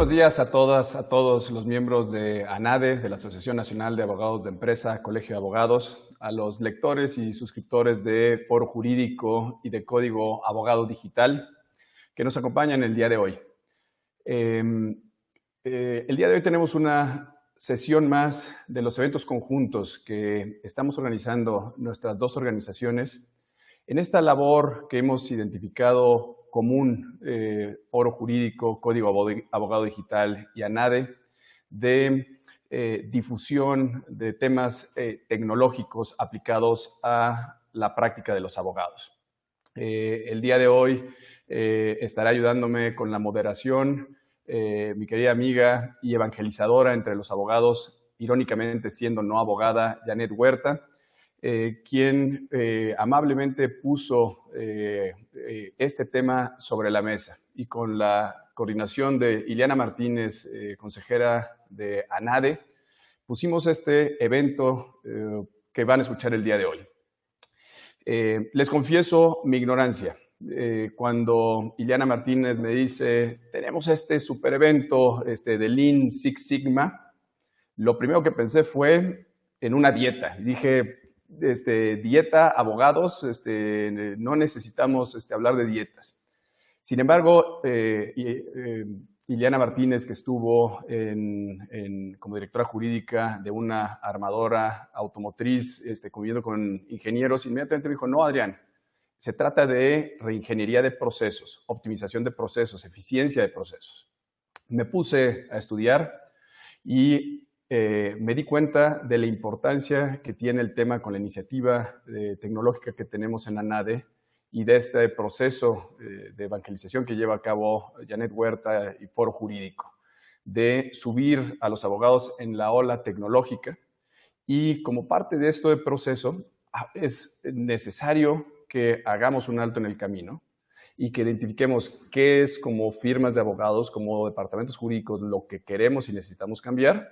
buenos días a todas, a todos los miembros de ANADE, de la Asociación Nacional de Abogados de Empresa, Colegio de Abogados, a los lectores y suscriptores de Foro Jurídico y de Código Abogado Digital que nos acompañan el día de hoy. El día de hoy tenemos una sesión más de los eventos conjuntos que estamos organizando nuestras dos organizaciones en esta labor que hemos identificado común, Foro Jurídico, Código Abogado Digital y ANADE, de difusión de temas tecnológicos aplicados a la práctica de los abogados. El día de hoy estará ayudándome con la moderación mi querida amiga y evangelizadora entre los abogados, irónicamente siendo no abogada, Janet Huerta, quien amablemente puso este tema sobre la mesa y con la coordinación de Ileana Martínez, consejera de ANADE, pusimos este evento que van a escuchar el día de hoy. Les confieso mi ignorancia. Cuando Ileana Martínez me dice, tenemos este super evento de Lean Six Sigma, lo primero que pensé fue en una dieta. Y dije, dieta, abogados, no necesitamos hablar de dietas. Sin embargo, Ileana Martínez, que estuvo como directora jurídica de una armadora automotriz, conviviendo con ingenieros, inmediatamente me dijo, no, Adrian, se trata de reingeniería de procesos, optimización de procesos, eficiencia de procesos. Me puse a estudiar y me di cuenta de la importancia que tiene el tema con la iniciativa tecnológica que tenemos en ANADE y de este proceso de evangelización que lleva a cabo Janet Huerta y Foro Jurídico, de subir a los abogados en la ola tecnológica. Y como parte de este proceso, es necesario que hagamos un alto en el camino y que identifiquemos qué es como firmas de abogados, como departamentos jurídicos, lo que queremos y necesitamos cambiar,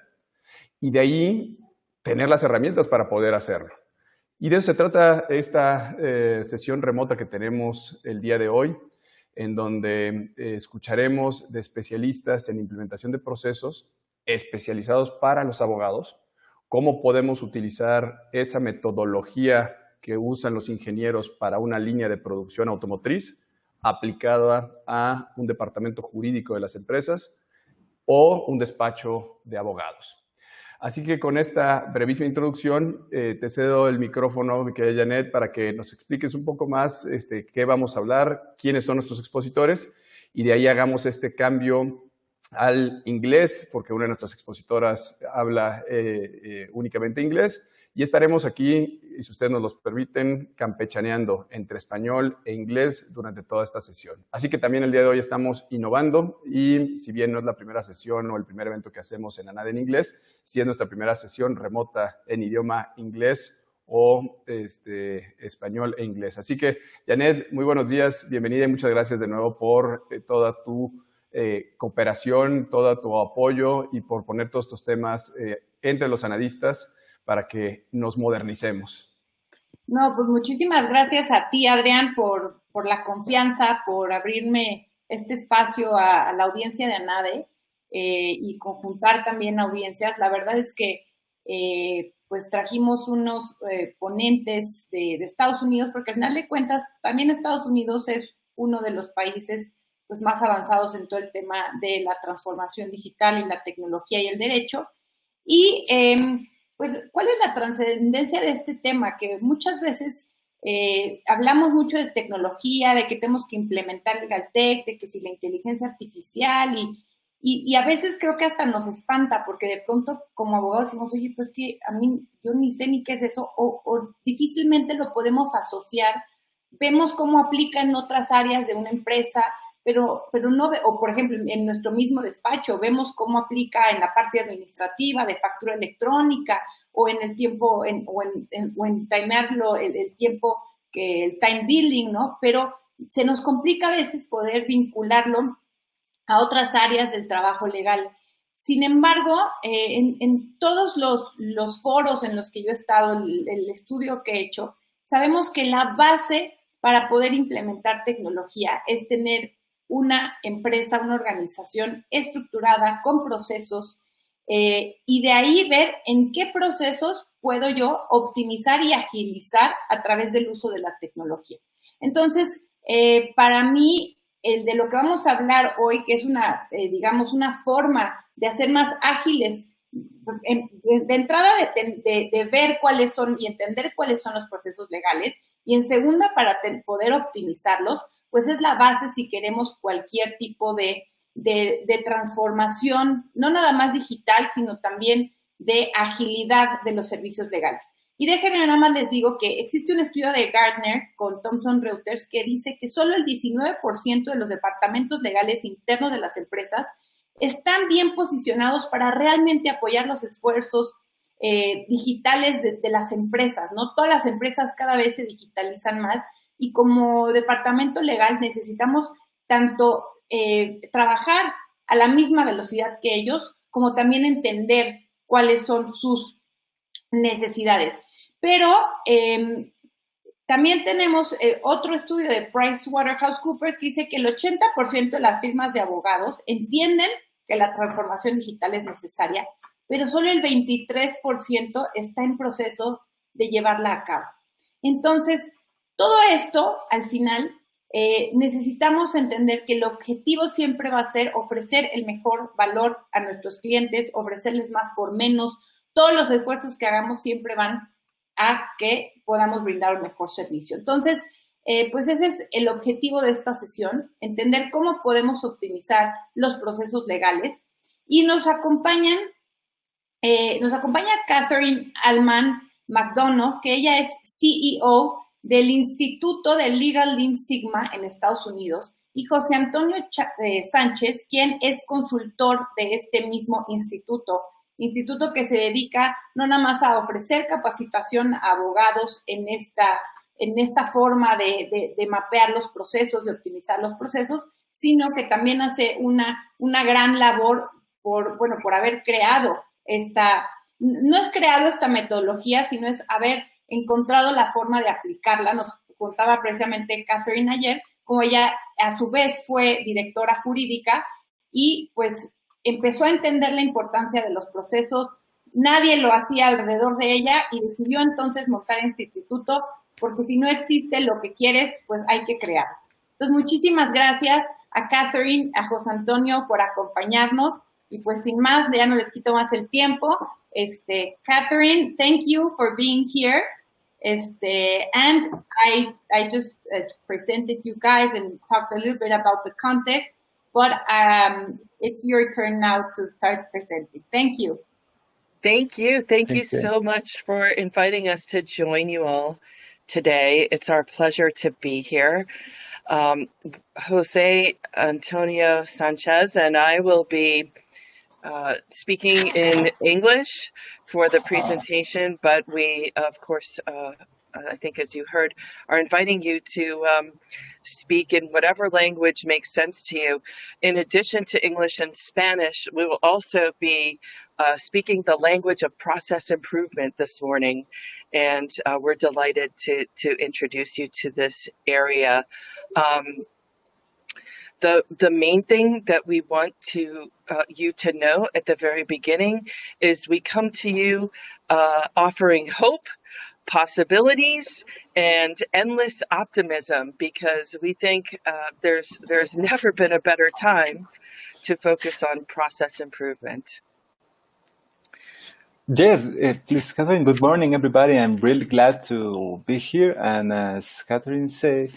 y de ahí tener las herramientas para poder hacerlo. Y de eso se trata esta sesión remota que tenemos el día de hoy, en donde escucharemos de especialistas en implementación de procesos especializados para los abogados, cómo podemos utilizar esa metodología que usan los ingenieros para una línea de producción automotriz aplicada a un departamento jurídico de las empresas o un despacho de abogados. Así que con esta brevísima introducción te cedo el micrófono, mi querida Janet, para que nos expliques un poco más qué vamos a hablar, quiénes son nuestros expositores y de ahí hagamos este cambio al inglés, porque una de nuestras expositoras habla únicamente inglés. Y estaremos aquí, y si ustedes nos lo permiten, campechaneando entre español e inglés durante toda esta sesión. Así que también el día de hoy estamos innovando y si bien no es la primera sesión o el primer evento que hacemos en ANADE en inglés, sí es nuestra primera sesión remota en idioma inglés o español e inglés. Así que, Janet, muy buenos días, bienvenida y muchas gracias de nuevo por toda tu cooperación, todo tu apoyo y por poner todos estos temas entre los anadistas para que nos modernicemos. No, pues muchísimas gracias a ti, Adrian, por la confianza, por abrirme este espacio a la audiencia de ANADE y conjuntar también audiencias. La verdad es que pues trajimos unos ponentes de Estados Unidos, porque al final de cuentas también Estados Unidos es uno de los países pues, más avanzados en todo el tema de la transformación digital y la tecnología y el derecho. Y pues, ¿cuál es la trascendencia de este tema? Que muchas veces hablamos mucho de tecnología, de que tenemos que implementar Legal Tech, de que si la inteligencia artificial y a veces creo que hasta nos espanta porque de pronto como abogados decimos, oye, pues que a mí yo ni sé ni qué es eso o difícilmente lo podemos asociar. Vemos cómo aplica en otras áreas de una empresa, pero no, o por ejemplo, en nuestro mismo despacho, vemos cómo aplica en la parte administrativa de factura electrónica o en el tiempo, o en timearlo, el tiempo, el time billing, ¿no? Pero se nos complica a veces poder vincularlo a otras áreas del trabajo legal. Sin embargo, en todos los foros en los que yo he estado, el estudio que he hecho, sabemos que la base para poder implementar tecnología es tener una empresa, una organización estructurada con procesos y de ahí ver en qué procesos puedo yo optimizar y agilizar a través del uso de la tecnología. Entonces, para mí, el de lo que vamos a hablar hoy, que es digamos, una forma de hacer más ágiles, de entrada de ver cuáles son y entender cuáles son los procesos legales, y en segunda, para poder optimizarlos, pues es la base si queremos cualquier tipo de transformación, no nada más digital, sino también de agilidad de los servicios legales. Y déjenme nada más les digo que existe un estudio de Gartner con Thomson Reuters que dice que solo el 19% de los departamentos legales internos de las empresas están bien posicionados para realmente apoyar los esfuerzos digitales de las empresas, ¿no? Todas las empresas cada vez se digitalizan más y como departamento legal necesitamos tanto trabajar a la misma velocidad que ellos, como también entender cuáles son sus necesidades. Pero también tenemos otro estudio de PricewaterhouseCoopers que dice que el 80% de las firmas de abogados entienden que la transformación digital es necesaria, pero solo el 23% está en proceso de llevarla a cabo. Entonces, todo esto, al final, necesitamos entender que el objetivo siempre va a ser ofrecer el mejor valor a nuestros clientes, ofrecerles más por menos. Todos los esfuerzos que hagamos siempre van a que podamos brindar un mejor servicio. Entonces, pues ese es el objetivo de esta sesión, entender cómo podemos optimizar los procesos legales. Y nos acompaña Catherine Alman Macdonagh, que ella es CEO del Instituto de Legal Lean Sigma en Estados Unidos, y José Antonio Sánchez, quien es consultor de este mismo instituto que se dedica no nada más a ofrecer capacitación a abogados en esta forma de mapear los procesos, de optimizar los procesos, sino que también hace una gran labor por haber creado no es creado esta metodología, sino es haber encontrado la forma de aplicarla. Nos contaba precisamente Catherine ayer, como ella a su vez fue directora jurídica y pues empezó a entender la importancia de los procesos. Nadie lo hacía alrededor de ella y decidió entonces montar este instituto, porque si no existe lo que quieres, pues hay que crearlo. Entonces, muchísimas gracias a Catherine, a José Antonio por acompañarnos y pues sin más, ya no les quito más el tiempo. Catherine, thank you for being here. And I just presented you guys and talked a little bit about the context, but it's your turn now to start presenting. Thank you. Thank you. Thank you so much for inviting us to join you all today. It's our pleasure to be here. José Antonio Sánchez and I will be speaking in English for the presentation, but we, of course, I think as you heard, are inviting you to speak in whatever language makes sense to you. In addition to English and Spanish, we will also be speaking the language of process improvement this morning, and we're delighted to introduce you to this area. The main thing that we want you to know at the very beginning is we come to you offering hope, possibilities, and endless optimism, because we think there's never been a better time to focus on process improvement. Yes, please, Catherine. Good morning, everybody. I'm really glad to be here. And as Catherine said,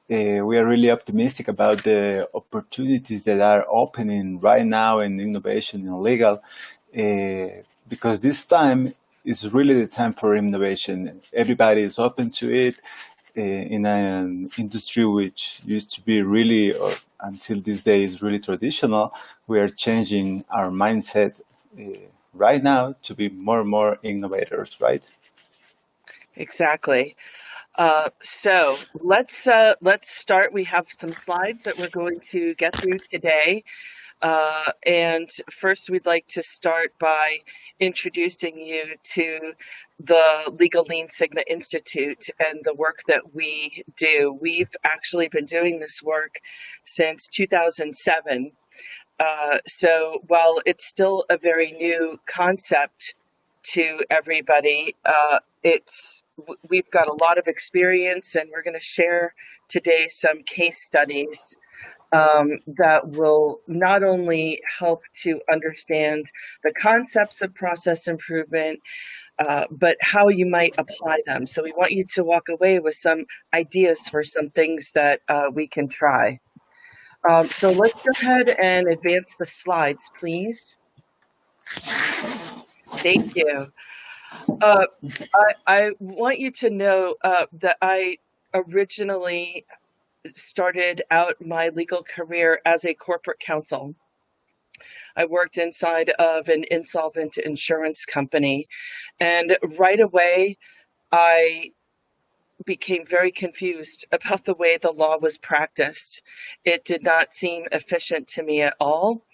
we are really optimistic about the opportunities that are opening right now in innovation in legal, because this time is really the time for innovation. Everybody is open to it in an industry which used to be really, or until this day, is really traditional. We are changing our mindset right now to be more and more innovators, right? Exactly. So let's start. We have some slides that we're going to get through today. And first, we'd like to start by introducing you to the Legal Lean Sigma Institute and the work that we do. We've actually been doing this work since 2007. So while it's still a very new concept to everybody, we've got a lot of experience, and we're going to share today some case studies that will not only help to understand the concepts of process improvement, but how you might apply them. So we want you to walk away with some ideas for some things that we can try. So let's go ahead and advance the slides, please. Thank you. I want you to know that I originally started out my legal career as a corporate counsel. I worked inside of an insolvent insurance company, and right away I became very confused about the way the law was practiced. It did not seem efficient to me at all.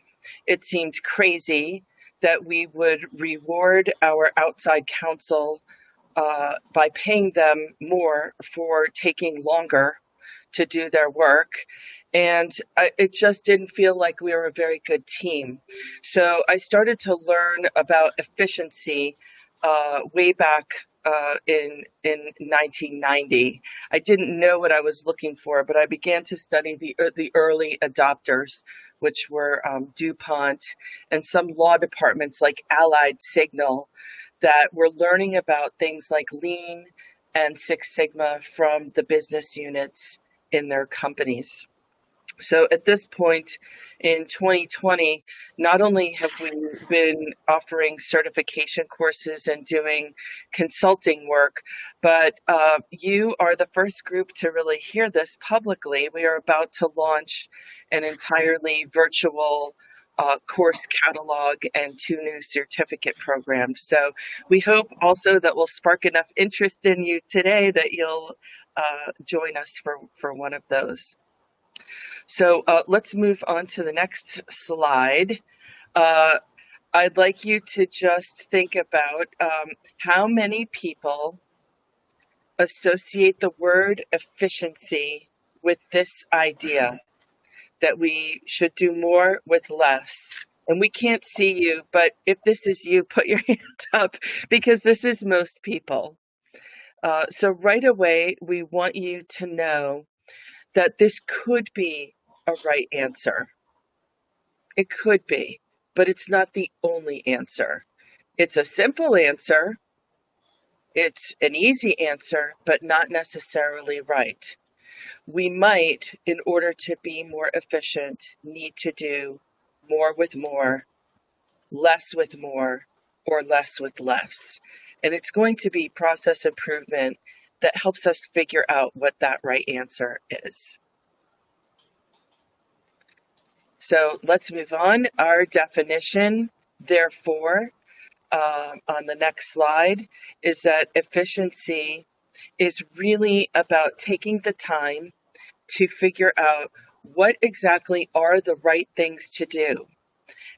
It seemed crazy that we would reward our outside counsel by paying them more for taking longer to do their work. And it just didn't feel like we were a very good team. So I started to learn about efficiency way back in 1990. I didn't know what I was looking for, but I began to study the early adopters, which were DuPont and some law departments like Allied Signal, that were learning about things like Lean and Six Sigma from the business units in their companies. So at this point in 2020, not only have we been offering certification courses and doing consulting work, but you are the first group to really hear this publicly. We are about to launch an entirely virtual course catalog and 2 new certificate programs. So we hope also that will spark enough interest in you today that you'll join us for one of those. So let's move on to the next slide. I'd like you to just think about how many people associate the word efficiency with this idea that we should do more with less. And we can't see you, but if this is you, put your hand up, because this is most people. So right away, we want you to know that this could be a right answer. It could be, but it's not the only answer. It's a simple answer. It's an easy answer, but not necessarily right. We might, in order to be more efficient, need to do more with more, less with more, or less with less. And it's going to be process improvement that helps us figure out what that right answer is. So let's move on. Our definition, therefore, on the next slide, is that efficiency is really about taking the time to figure out what exactly are the right things to do.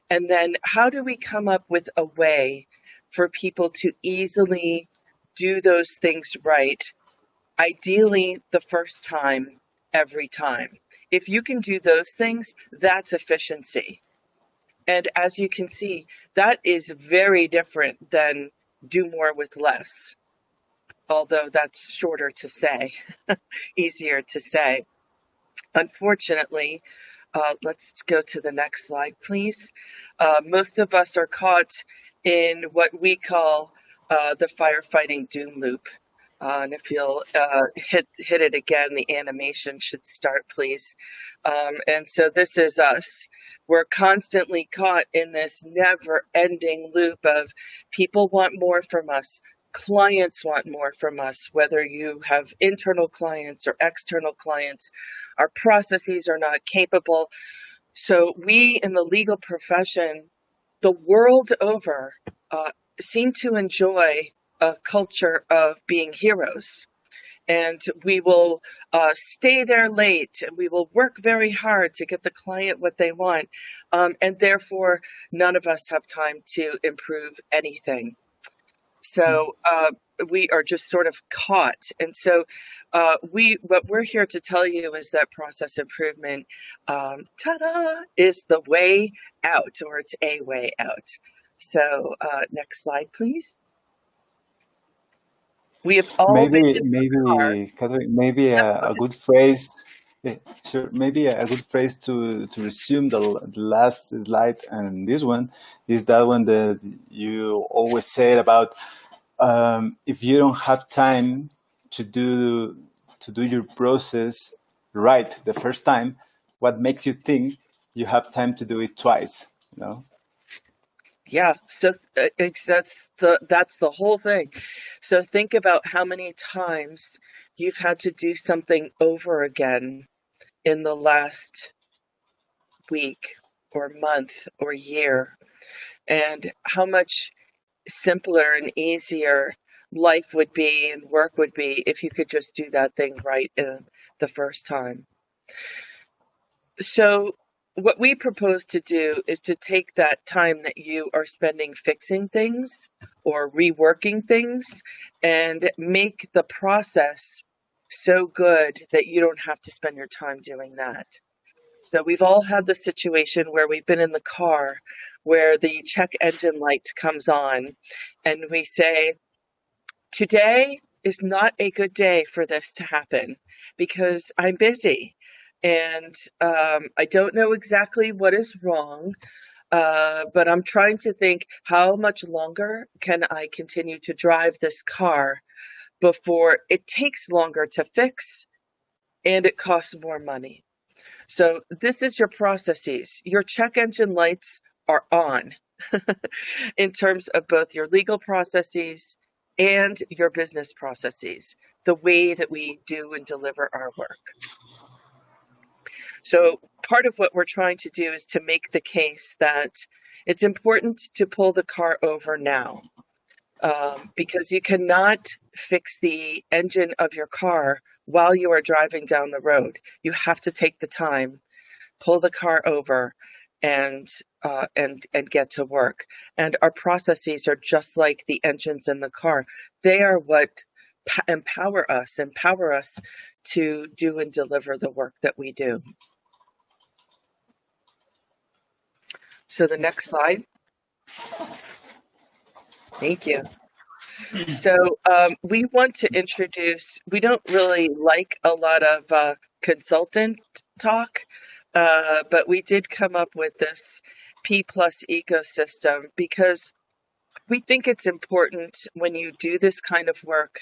And then how do we come up with a way for people to easily do those things right, ideally the first time, every time. If you can do those things, that's efficiency. And as you can see, that is very different than do more with less, although that's shorter to say, easier to say. Unfortunately, let's go to the next slide, please. Most of us are caught in what we call the firefighting doom loop. And if you'll hit it again, the animation should start, please. And so this is us. We're constantly caught in this never-ending loop of people want more from us, clients want more from us, whether you have internal clients or external clients. Our processes are not capable. So we in the legal profession, the world over, seem to enjoy a culture of being heroes and we will stay there late, and we will work very hard to get the client what they want, and therefore none of us have time to improve anything. So we are just sort of caught. And so what we're here to tell you is that process improvement, ta-da, is the way out, or it's a way out. So next slide, please. We have all Catherine, maybe a good phrase. Yeah, sure. Maybe a good phrase to resume the last slide and this one is that one that you always said about if you don't have time to do your process right the first time, what makes you think you have time to do it twice? You know. Yeah, so that's the whole thing. So think about how many times you've had to do something over again in the last week or month or year, and how much simpler and easier life would be and work would be if you could just do that thing right the first time. So what we propose to do is to take that time that you are spending fixing things or reworking things and make the process so good that you don't have to spend your time doing that. So we've all had the situation where we've been in the car where the check engine light comes on and we say, today is not a good day for this to happen because I'm busy. And I don't know exactly what is wrong, but I'm trying to think, how much longer can I continue to drive this car before it takes longer to fix and it costs more money? So this is your processes. Your check engine lights are on in terms of both your legal processes and your business processes, the way that we do and deliver our work. So part of what we're trying to do is to make the case that it's important to pull the car over now, because you cannot fix the engine of your car while you are driving down the road. You have to take the time, pull the car over, and get to work. And our processes are just like the engines in the car. They are what empower us to do and deliver the work that we do. So the next slide. Thank you. So we want to introduce, we don't really like a lot of consultant talk, but we did come up with this P+ ecosystem because we think it's important when you do this kind of work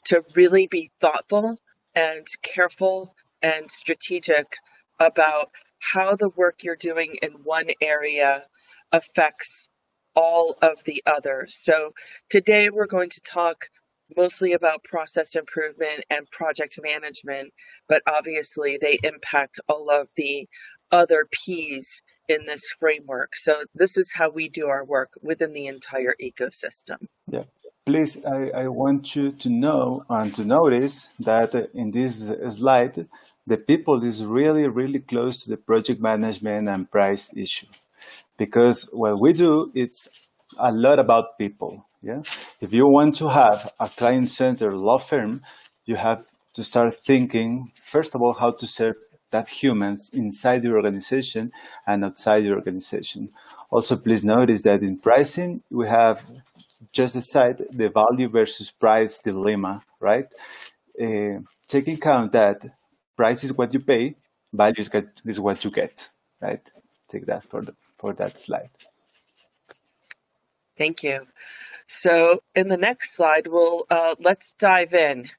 to really be thoughtful and careful and strategic about how the work you're doing in one area affects all of the others. So today we're going to talk mostly about process improvement and project management, but obviously they impact all of the other P's in this framework. So this is how we do our work within the entire ecosystem. Yeah. Please, I want you to know and to notice that in this slide, the people is really, really close to the project management and price issue. Because what we do, it's a lot about people. Yeah. If you want to have a client-centered law firm, you have to start thinking, first of all, how to serve that humans inside your organization and outside your organization. Also, please notice that in pricing, we have just aside the value versus price dilemma, right? Take into account that price is what you pay, value is what you get, right? Take that for that slide. Thank you. So in the next slide, let's dive in.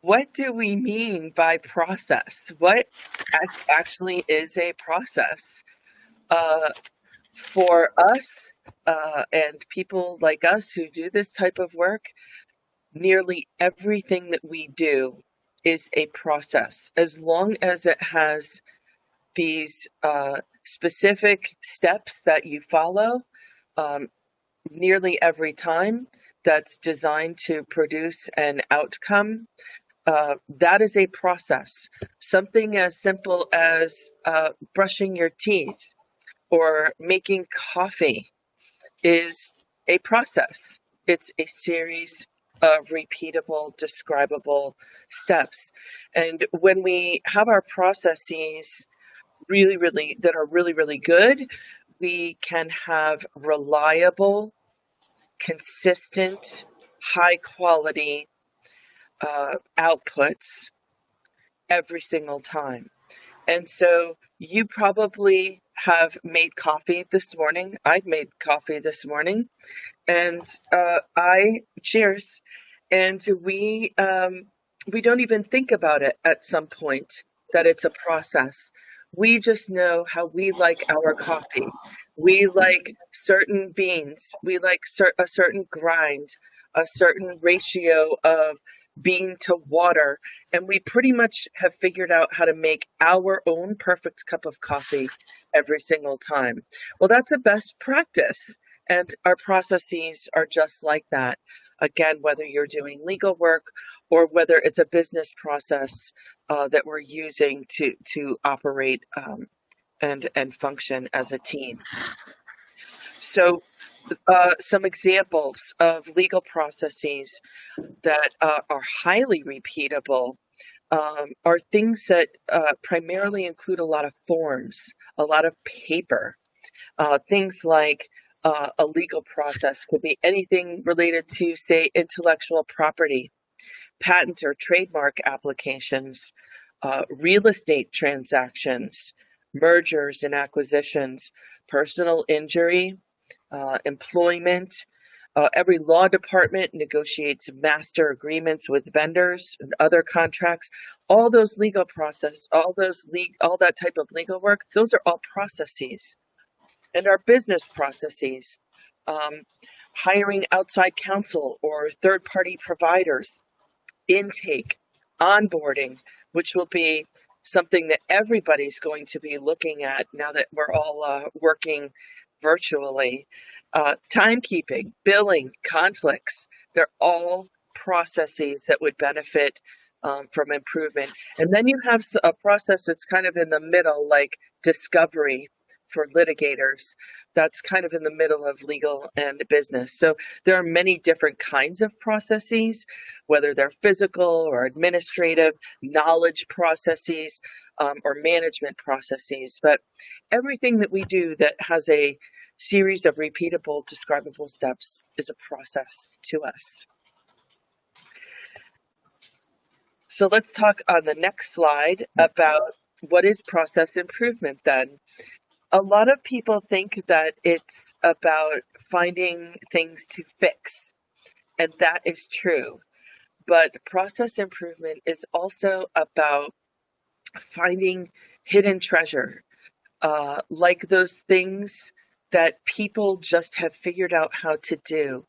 What do we mean by process? What actually is a process? For us and people like us who do this type of work, nearly everything that we do is a process, as long as it has these specific steps that you follow nearly every time that's designed to produce an outcome that is a process. Something as simple as brushing your teeth or making coffee is a process. It's a series of repeatable, describable steps. And when we have our processes that are really good, we can have reliable, consistent, high quality outputs every single time. And so you probably have made coffee this morning. I've made coffee this morning, and cheers. And we don't even think about it at some point that it's a process. We just know how we like our coffee. We like certain beans. We like a certain grind, a certain ratio of bean to water. And we pretty much have figured out how to make our own perfect cup of coffee every single time. Well, that's a best practice. And our processes are just like that. Again, whether you're doing legal work or whether it's a business process that we're using to operate and function as a team. So some examples of legal processes that are highly repeatable are things that primarily include a lot of forms, a lot of paper, things like a legal process could be anything related to, say, intellectual property, patent or trademark applications, real estate transactions, mergers and acquisitions, personal injury, employment. Every law department negotiates master agreements with vendors and other contracts. All those legal process, all that type of legal work, those are all processes. And our business processes, hiring outside counsel or third-party providers, intake, onboarding, which will be something that everybody's going to be looking at now that we're all working virtually. Timekeeping, billing, conflicts, they're all processes that would benefit from improvement. And then you have a process that's kind of in the middle, like discovery for litigators. That's kind of in the middle of legal and business. So there are many different kinds of processes, whether they're physical or administrative, knowledge processes, or management processes. But everything that we do that has a series of repeatable, describable steps is a process to us. So let's talk on the next slide about what is process improvement then. A lot of people think that it's about finding things to fix, and that is true. But process improvement is also about finding hidden treasure, like those things that people just have figured out how to do,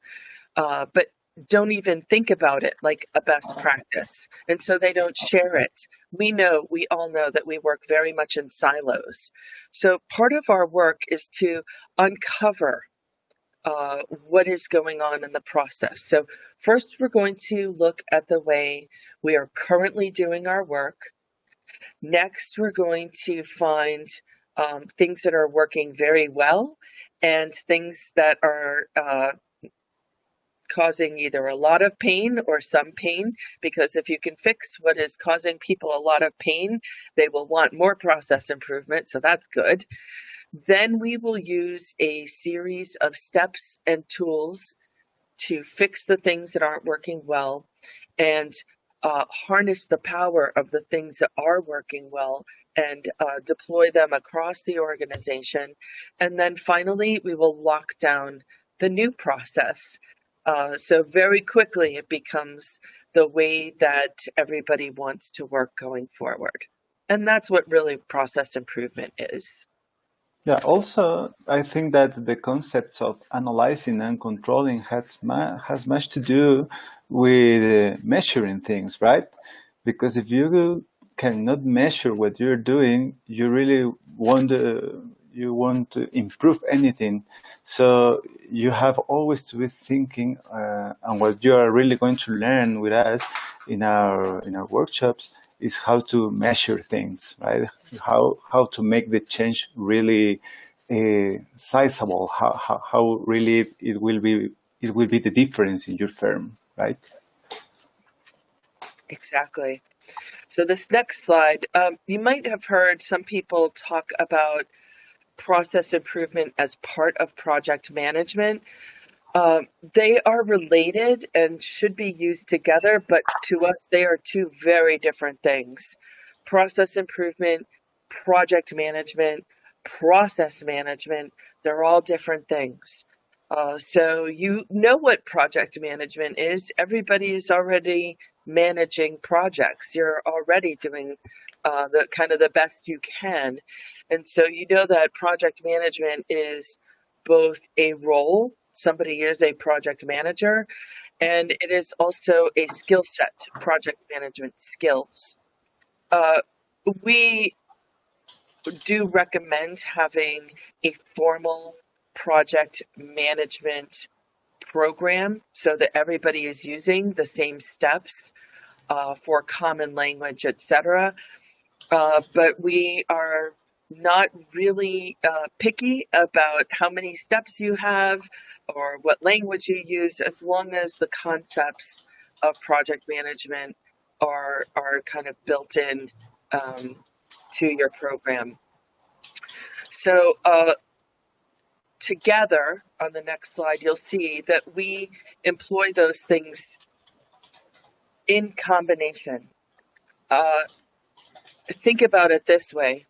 but don't even think about it like a best practice. And so they don't share it. We all know that we work very much in silos. So part of our work is to uncover what is going on in the process. So first, we're going to look at the way we are currently doing our work. Next, we're going to find things that are working very well and things that are causing either a lot of pain or some pain, because if you can fix what is causing people a lot of pain, they will want more process improvement, so that's good. Then we will use a series of steps and tools to fix the things that aren't working well and harness the power of the things that are working well and deploy them across the organization. And then finally, we will lock down the new process. So very quickly, it becomes the way that everybody wants to work going forward. And that's what really process improvement is. Yeah, also, I think that the concepts of analyzing and controlling has much to do with measuring things, right? Because if you cannot measure what you're doing, you really won't, you want to improve anything. So you have always to be thinking, and what you are really going to learn with us in our workshops is how to measure things, right? How to make the change really sizable. How really it will be the difference in your firm, right? Exactly. So this next slide, you might have heard some people talk about process improvement as part of project management. They are related and should be used together, but to us, they are two very different things. Process improvement, project management, process management, they're all different things. So you know what project management is. Everybody is already managing projects. You're already doing the best you can. And so you know that project management is both a role, somebody is a project manager, and it is also a skill set, project management skills. We do recommend having a formal project management program so that everybody is using the same steps for common language, etc. But we are not really picky about how many steps you have or what language you use, as long as the concepts of project management are kind of built in to your program. So together, on the next slide, you'll see that we employ those things in combination. Think about it this way.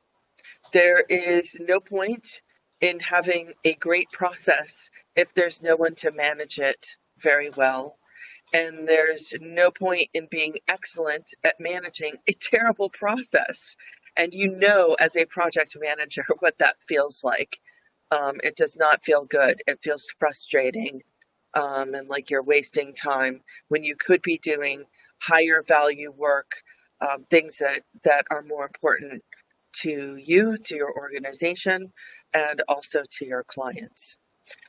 There is no point in having a great process if there's no one to manage it very well. And there's no point in being excellent at managing a terrible process. And you know, as a project manager, what that feels like. It does not feel good. It feels frustrating and like you're wasting time when you could be doing higher value work, things that are more important to you, to your organization, and also to your clients.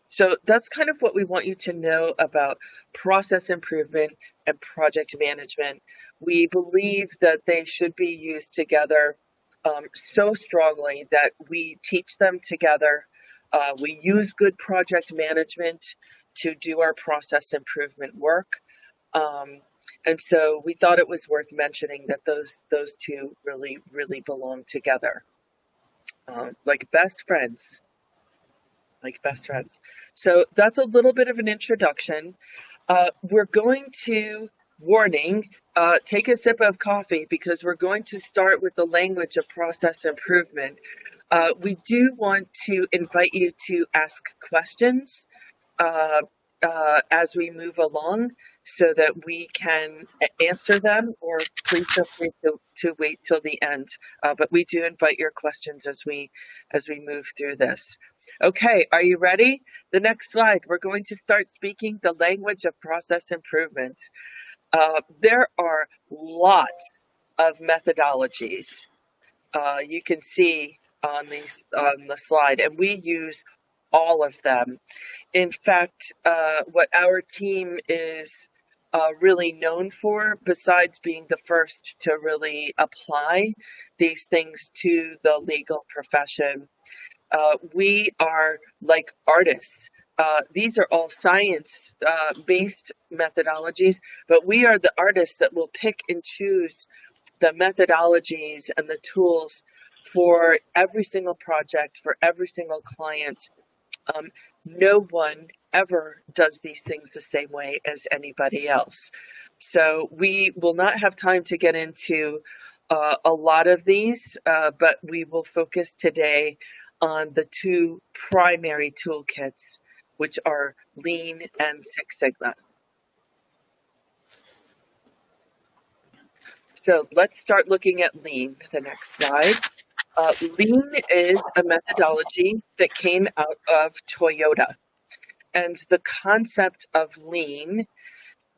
So that's kind of what we want you to know about process improvement and project management. We believe that they should be used together so strongly that we teach them together. We use good project management to do our process improvement work. And so we thought it was worth mentioning that those two really, really belong together, like best friends. So that's a little bit of an introduction. We're going to, warning, take a sip of coffee because we're going to start with the language of process improvement. We do want to invite you to ask questions as we move along so that we can answer them, or please feel free to wait till the end. But we do invite your questions as we move through this. Okay, are you ready? The next slide, we're going to start speaking the language of process improvement. There are lots of methodologies you can see on the slide, and we use all of them. In fact, what our team is really known for, besides being the first to really apply these things to the legal profession, we are like artists. These are all science-based methodologies, but we are the artists that will pick and choose the methodologies and the tools for every single project, for every single client. No one ever does these things the same way as anybody else. So we will not have time to get into a lot of these, but we will focus today on the two primary toolkits, which are Lean and Six Sigma. So let's start looking at Lean, the next slide. Lean is a methodology that came out of Toyota. And the concept of Lean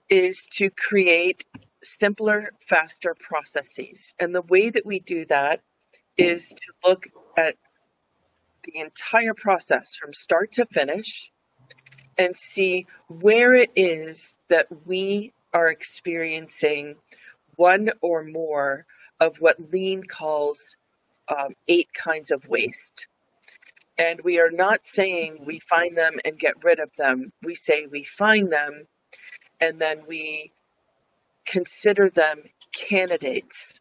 is to create simpler, faster processes. And the way that we do that is to look at the entire process from start to finish and see where it is that we are experiencing one or more of what Lean calls 8 kinds of waste. And we are not saying we find them and get rid of them. We say we find them and then we consider them candidates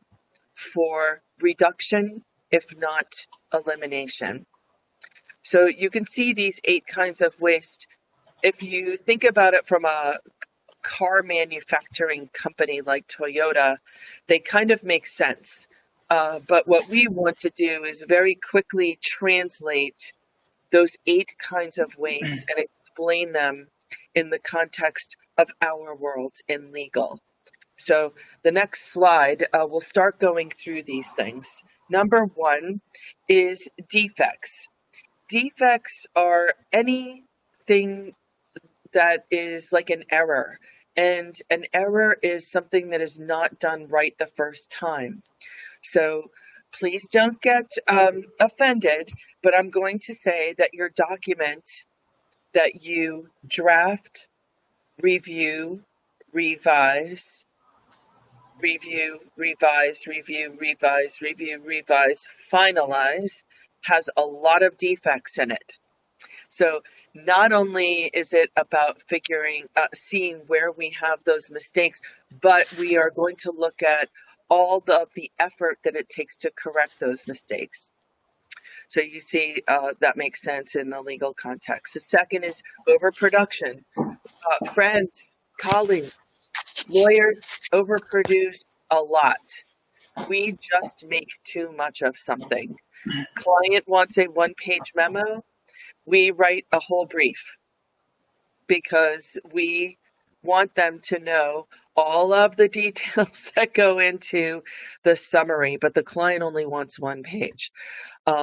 for reduction, if not elimination. So you can see these 8 kinds of waste. If you think about it from a car manufacturing company like Toyota, they kind of make sense. But what we want to do is very quickly translate those 8 kinds of waste and explain them in the context of our world in legal. So the next slide, we'll start going through these things. Number 1 is defects. Defects are anything that is like an error. And an error is something that is not done right the first time. So please don't get offended, but I'm going to say that your document that you draft, review, revise, review, revise, review, revise, review, revise, finalize has a lot of defects in it. So not only is it about seeing where we have those mistakes, but we are going to look at all of the effort that it takes to correct those mistakes. So you see that makes sense in the legal context. The second is overproduction. Friends, colleagues, lawyers overproduce a lot. We just make too much of something. Client wants a 1-page memo. We write a whole brief because we want them to know all of the details that go into the summary, but the client only wants 1 page.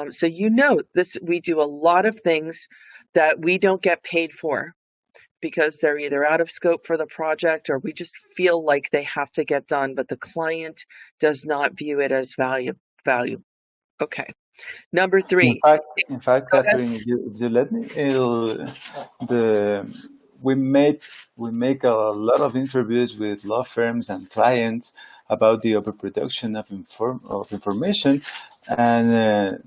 So you know this, we do a lot of things that we don't get paid for because they're either out of scope for the project or we just feel like they have to get done, but the client does not view it as value. Okay. Number 3. In fact, Catherine, if you let me, we make a lot of interviews with law firms and clients about the overproduction of information, and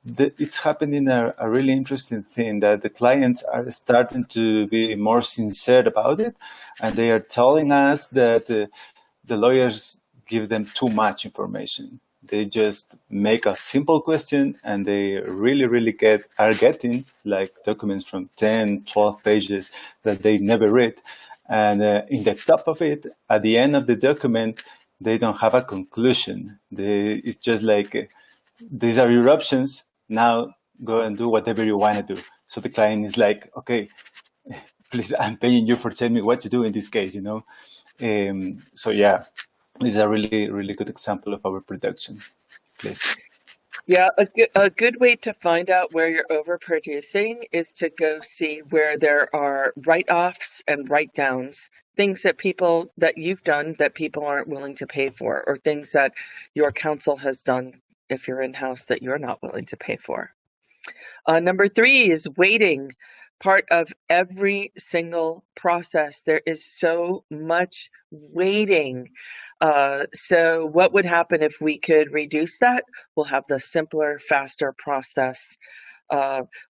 it's happening a really interesting thing that the clients are starting to be more sincere about it, and they are telling us that the lawyers give them too much information. They just make a simple question and they really are getting like documents from 10, 12 pages that they never read. And in the top of it, at the end of the document, they don't have a conclusion. It's just like, these are your options. Now go and do whatever you want to do. So the client is like, okay, please, I'm paying you for telling me what to do in this case, you know? So yeah. This is a really good example of overproduction. Please. Yeah, a good way to find out where you're overproducing is to go see where there are write-offs and write-downs, things that you've done that people aren't willing to pay for, or things that your counsel has done if you're in-house that you're not willing to pay for. Number 3 is waiting. Part of every single process, there is so much waiting. So what would happen if we could reduce that? We'll have the simpler, faster process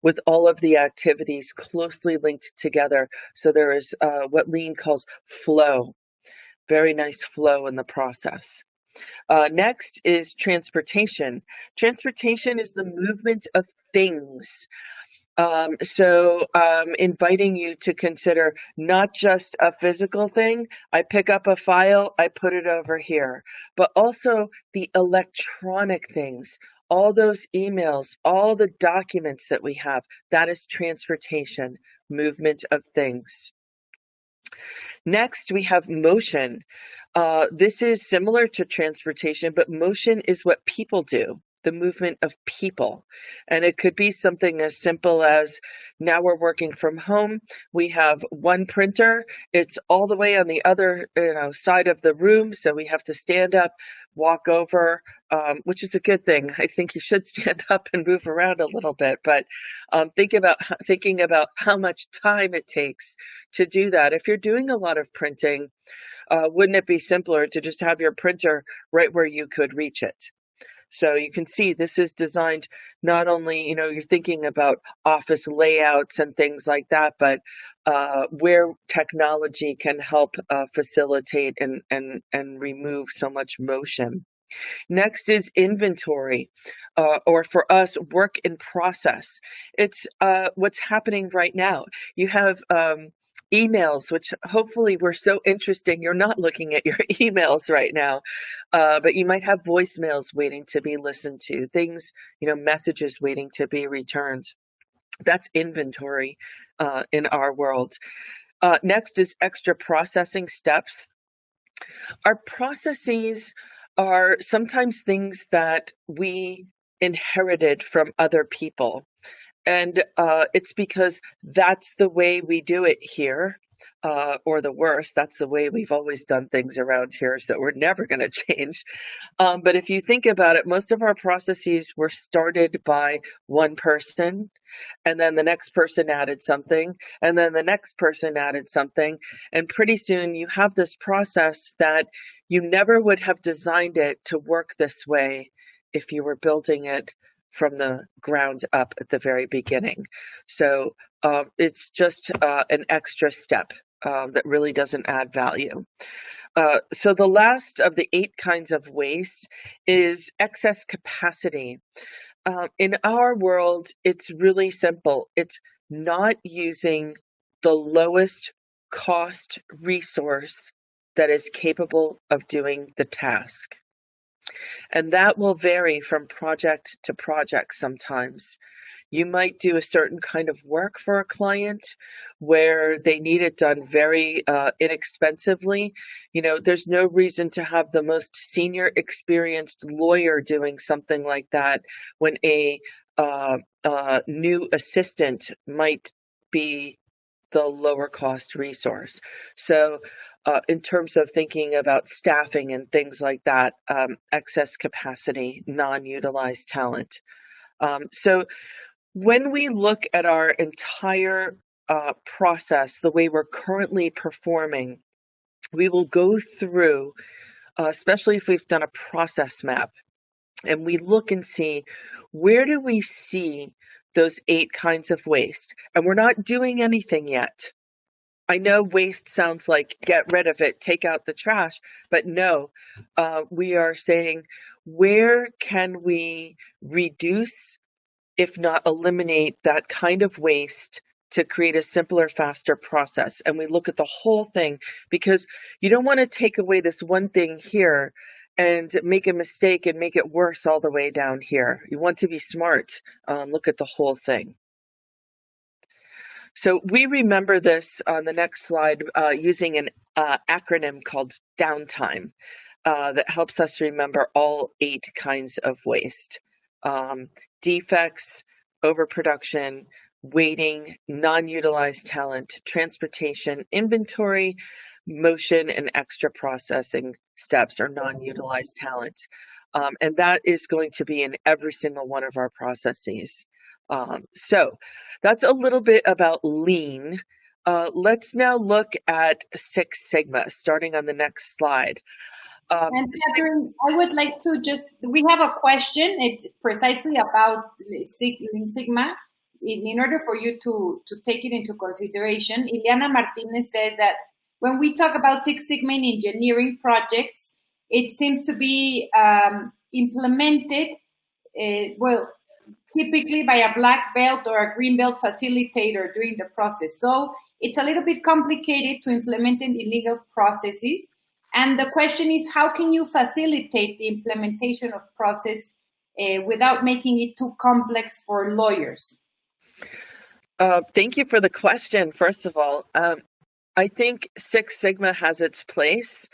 with all of the activities closely linked together. So there is what Lean calls flow, very nice flow in the process. Next is transportation. Transportation is the movement of things. So inviting you to consider not just a physical thing, I pick up a file, I put it over here, but also the electronic things, all those emails, all the documents that we have, that is transportation, movement of things. Next, we have motion. This is similar to transportation, but motion is what people do. the movement of people. And it could be something as simple as, now we're working from home. We have one printer. It's all the way on the other side of the room. So we have to stand up, walk over, which is a good thing. I think you should stand up and move around a little bit, but thinking about how much time it takes to do that. If you're doing a lot of printing, wouldn't it be simpler to just have your printer right where you could reach it? So you can see this is designed not only, you're thinking about office layouts and things like that, but where technology can help facilitate and remove so much motion. Next is inventory, or for us, work in process. It's what's happening right now. You have emails, which hopefully were so interesting you're not looking at your emails right now, but you might have voicemails waiting to be listened to, things, messages waiting to be returned. That's inventory in our world. Next is extra processing steps. Our processes are sometimes things that we inherited from other people. And it's because that's the way we do it here, or the worst, that's the way we've always done things around here, so we're never going to change. But if you think about it, most of our processes were started by one person, and then the next person added something, and then the next person added something, and pretty soon you have this process that you never would have designed it to work this way if you were building it from the ground up at the very beginning. So it's just an extra step that really doesn't add value. So the last of the 8 kinds of waste is excess capacity. In our world, it's really simple. It's not using the lowest cost resource that is capable of doing the task. And that will vary from project to project sometimes. You might do a certain kind of work for a client where they need it done very inexpensively. There's no reason to have the most senior experienced lawyer doing something like that when a new assistant might be the lower cost resource. So in terms of thinking about staffing and things like that, excess capacity, non-utilized talent. So when we look at our entire process, the way we're currently performing, we will go through, especially if we've done a process map, and we look and see, where do we see those 8 kinds of waste? And we're not doing anything yet. I know waste sounds like get rid of it, take out the trash, but no, we are saying, where can we reduce, if not eliminate, that kind of waste to create a simpler, faster process? And we look at the whole thing, because you don't want to take away this one thing here and make a mistake and make it worse all the way down here. You want to be smart, look at the whole thing. So we remember this on the next slide using an acronym called Downtime that helps us remember all 8 kinds of waste. Defects, overproduction, waiting, non-utilized talent, transportation, inventory, motion, and extra processing steps or non-utilized talent. And that is going to be in every single one of our processes. So that's a little bit about lean. Let's now look at Six Sigma, starting on the next slide. And Catherine, I would like to we have a question. It's precisely about Lean Sigma. In order for you to take it into consideration, Ileana Martinez says that when we talk about Six Sigma in engineering projects, it seems to be implemented, typically by a black belt or a green belt facilitator during the process. So it's a little bit complicated to implement in illegal processes. And the question is, how can you facilitate the implementation of process without making it too complex for lawyers? Thank you for the question, first of all. I think Six Sigma has its place,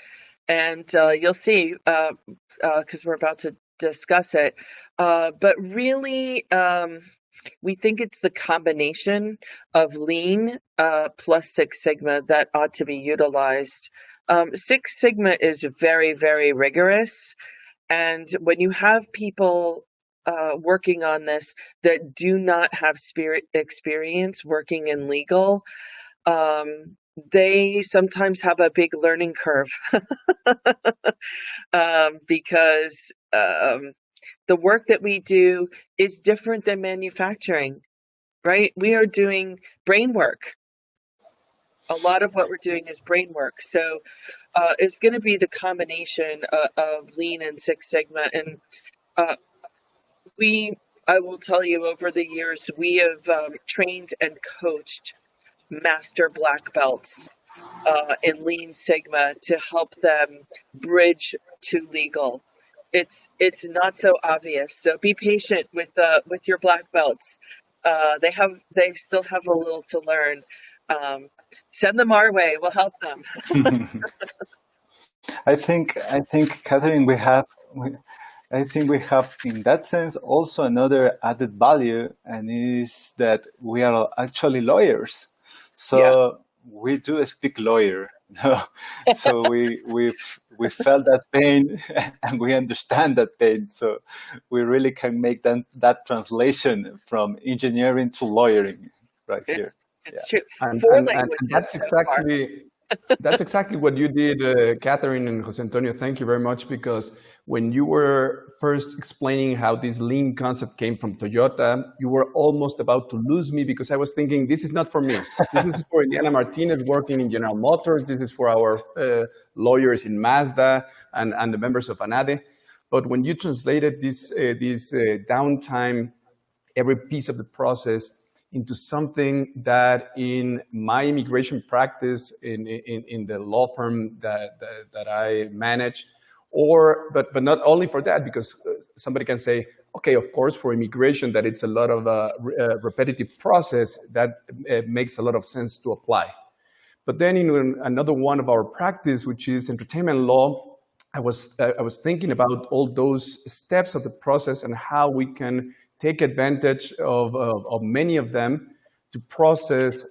and you'll see, because we're about to discuss it. But really, we think it's the combination of Lean plus Six Sigma that ought to be utilized. Six Sigma is very, very rigorous. And when you have people working on this that do not have experience working in legal, they sometimes have a big learning curve because the work that we do is different than manufacturing, right? We are doing brain work. A lot of what we're doing is brain work. So it's going to be the combination of Lean and Six Sigma. And I will tell you, over the years, we have trained and coached master black belts in Lean Sigma to help them bridge to legal. It's not so obvious. So be patient with your black belts. They still have a little to learn. Send them our way. We'll help them. I think, Catherine, I think we have in that sense also another added value, and is that we are actually lawyers. So we do speak lawyer. So we felt that pain and we understand that pain. So we really can make that translation from engineering to lawyering right here. It's true. And that's exactly what you did, Catherine and Jose Antonio. Thank you very much, because when you were first explaining how this lean concept came from Toyota, you were almost about to lose me, because I was thinking, this is not for me. This is for Indiana Martinez working in General Motors. This is for our lawyers in Mazda and the members of ANADE. But when you translated this downtime, every piece of the process, into something that in my immigration practice in the law firm that I manage, but not only for that, because somebody can say, okay, of course, for immigration, that it's a lot of repetitive process that makes a lot of sense to apply. But then in another one of our practice, which is entertainment law, I was thinking about all those steps of the process and how we can take advantage of many of them to process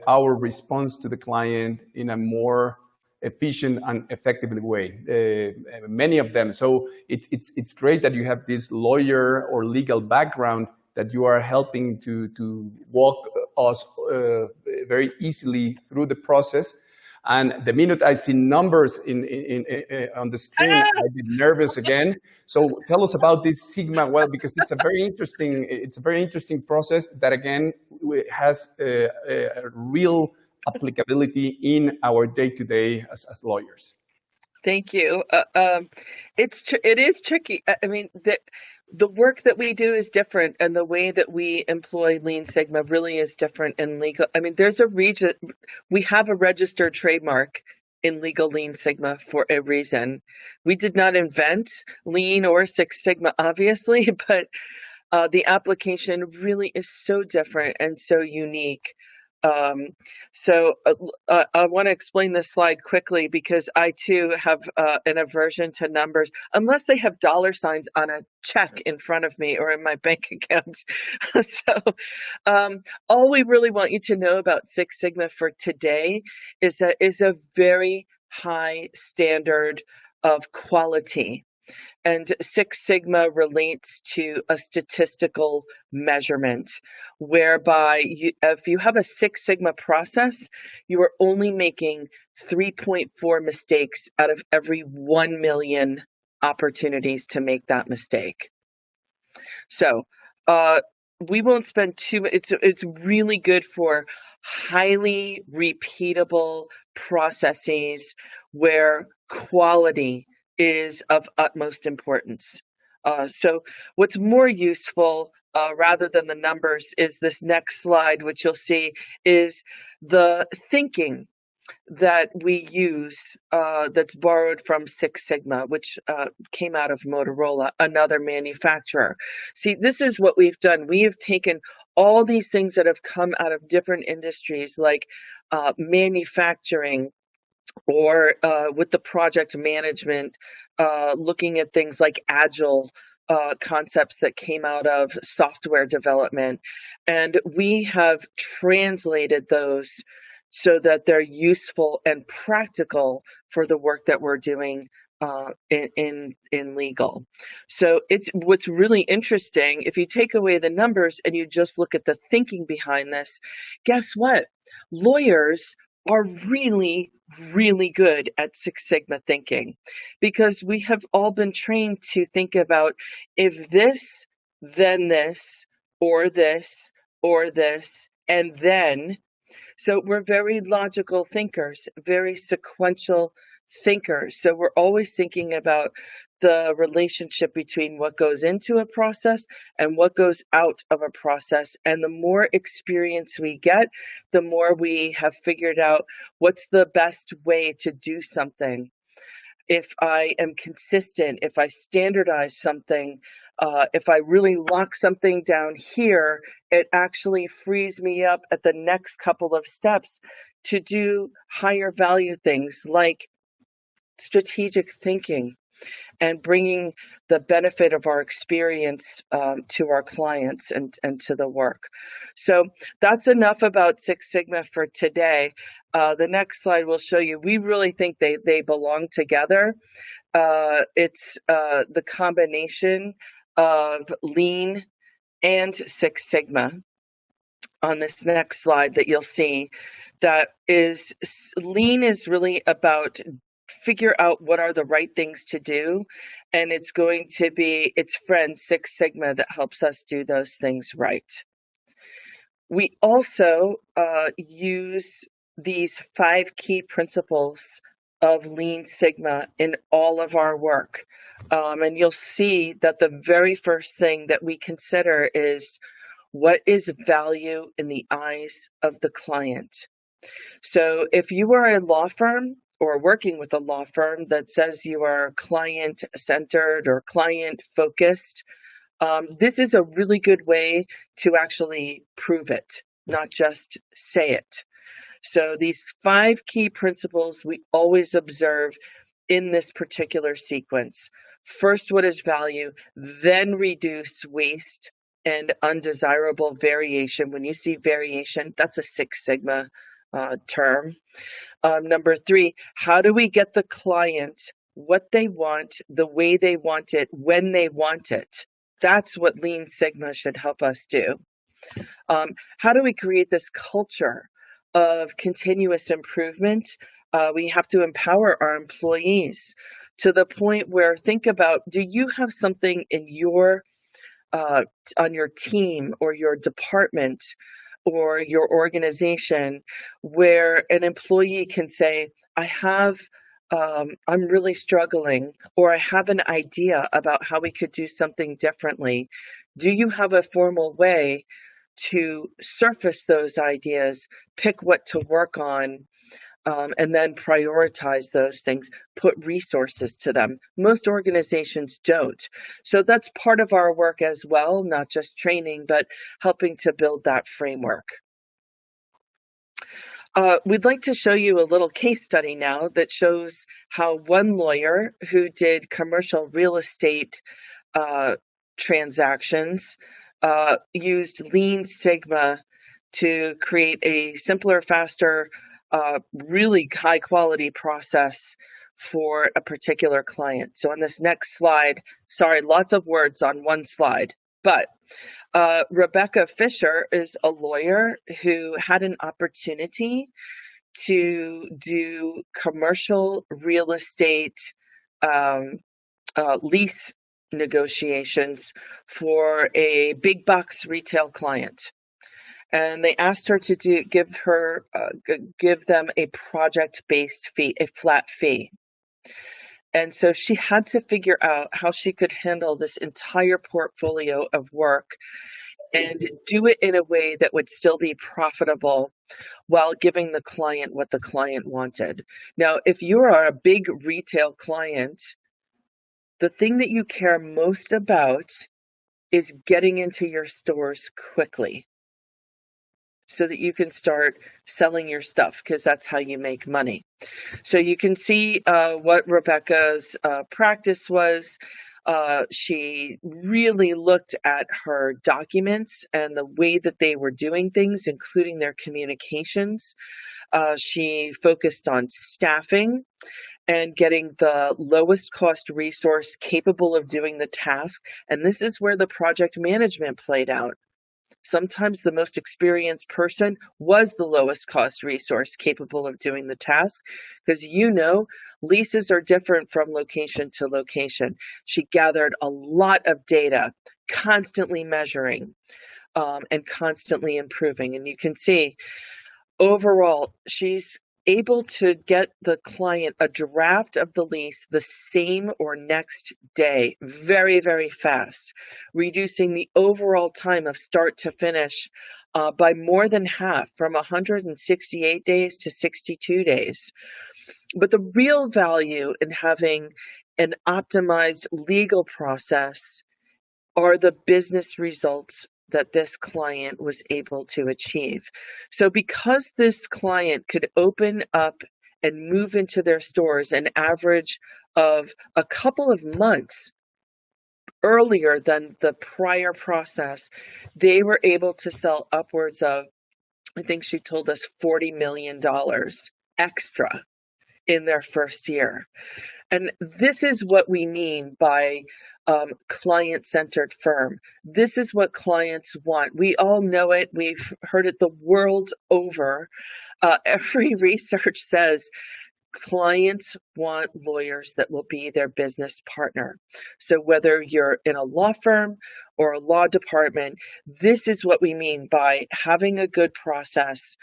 our response to the client in a more efficient and effective way. Many of them. So it's great that you have this lawyer or legal background, that you are helping to walk us very easily through the process. And the minute I see numbers on the screen, I get nervous again. So tell us about this Sigma, well, because it's a very interesting process that again has a real applicability in our day-to-day as lawyers. Thank you. It is tricky. I mean, the work that we do is different, and the way that we employ Lean Sigma really is different in legal. I mean, we have a registered trademark in legal Lean Sigma for a reason. We did not invent Lean or Six Sigma, obviously, but the application really is so different and so unique. So I want to explain this slide quickly, because I too have an aversion to numbers, unless they have dollar signs on a check in front of me or in my bank account. So all we really want you to know about Six Sigma for today is that it's a very high standard of quality. And Six Sigma relates to a statistical measurement, whereby if you have a Six Sigma process, you are only making 3.4 mistakes out of every 1 million opportunities to make that mistake. So we won't spend too much. It's really good for highly repeatable processes where quality is of utmost importance. So what's more useful rather than the numbers is this next slide, which you'll see is the thinking that we use that's borrowed from Six Sigma, which came out of Motorola, another manufacturer. See, this is what we've done. We have taken all these things that have come out of different industries, like manufacturing, or with the project management, looking at things like agile concepts that came out of software development. And we have translated those so that they're useful and practical for the work that we're doing in legal. So it's what's really interesting, if you take away the numbers and you just look at the thinking behind this, guess what? Lawyers are really, really good at Six Sigma thinking, because we have all been trained to think about if this, then this, or this, or this, and then. So we're very logical thinkers, very sequential thinkers. So we're always thinking about the relationship between what goes into a process and what goes out of a process. And the more experience we get, the more we have figured out what's the best way to do something. If I am consistent, if I standardize something, if I really lock something down here, it actually frees me up at the next couple of steps to do higher value things like strategic thinking and bringing the benefit of our experience to our clients and to the work. So that's enough about Six Sigma for today. The next slide will show you, we really think they belong together. It's the combination of Lean and Six Sigma. On this next slide that you'll see, that is, Lean is really about figure out what are the right things to do, and it's going to be its friend Six Sigma that helps us do those things right. We also use these 5 key principles of Lean Sigma in all of our work, and you'll see that the very first thing that we consider is what is value in the eyes of the client. So if you are a law firm or working with a law firm that says you are client-centered or client-focused, this is a really good way to actually prove it, not just say it. So these 5 key principles we always observe in this particular sequence. First, what is value? Then reduce waste and undesirable variation. When you see variation, that's a Six Sigma term. Number 3, how do we get the client what they want, the way they want it, when they want it? That's what Lean Sigma should help us do. How do we create this culture of continuous improvement? We have to empower our employees to the point where, think about, do you have something in your on your team or your department or your organization where an employee can say, I'm really struggling, or I have an idea about how we could do something differently. Do you have a formal way to surface those ideas, pick what to work on, and then prioritize those things, put resources to them? Most organizations don't. So that's part of our work as well, not just training, but helping to build that framework. We'd like to show you a little case study now that shows how one lawyer who did commercial real estate transactions used Lean Sigma to create a simpler, faster, really high quality process for a particular client. So on this next slide, sorry, lots of words on one slide, but Rebecca Fisher is a lawyer who had an opportunity to do commercial real estate lease negotiations for a big box retail client. And they asked her to give them a project-based fee, a flat fee. And so she had to figure out how she could handle this entire portfolio of work and do it in a way that would still be profitable while giving the client what the client wanted. Now, if you are a big retail client, the thing that you care most about is getting into your stores quickly. so that you can start selling your stuff, because that's how you make money. So you can see what Rebecca's practice was. She really looked at her documents and the way that they were doing things, including their communications. She focused on staffing and getting the lowest cost resource capable of doing the task. And this is where the project management played out. Sometimes the most experienced person was the lowest cost resource capable of doing the task, because leases are different from location to location. She gathered a lot of data, constantly measuring and constantly improving. And you can see overall, she's able to get the client a draft of the lease the same or next day, very, very fast, reducing the overall time of start to finish by more than half, from 168 days to 62 days. But the real value in having an optimized legal process are the business results that this client was able to achieve. So because this client could open up and move into their stores an average of a couple of months earlier than the prior process, they were able to sell upwards of, I think she told us, $40 million extra in their first year. And this is what we mean by client-centered firm. This is what clients want. We all know it. We've heard it the world over. Every research says clients want lawyers that will be their business partner. So whether you're in a law firm or a law department, this is what we mean by having a good process,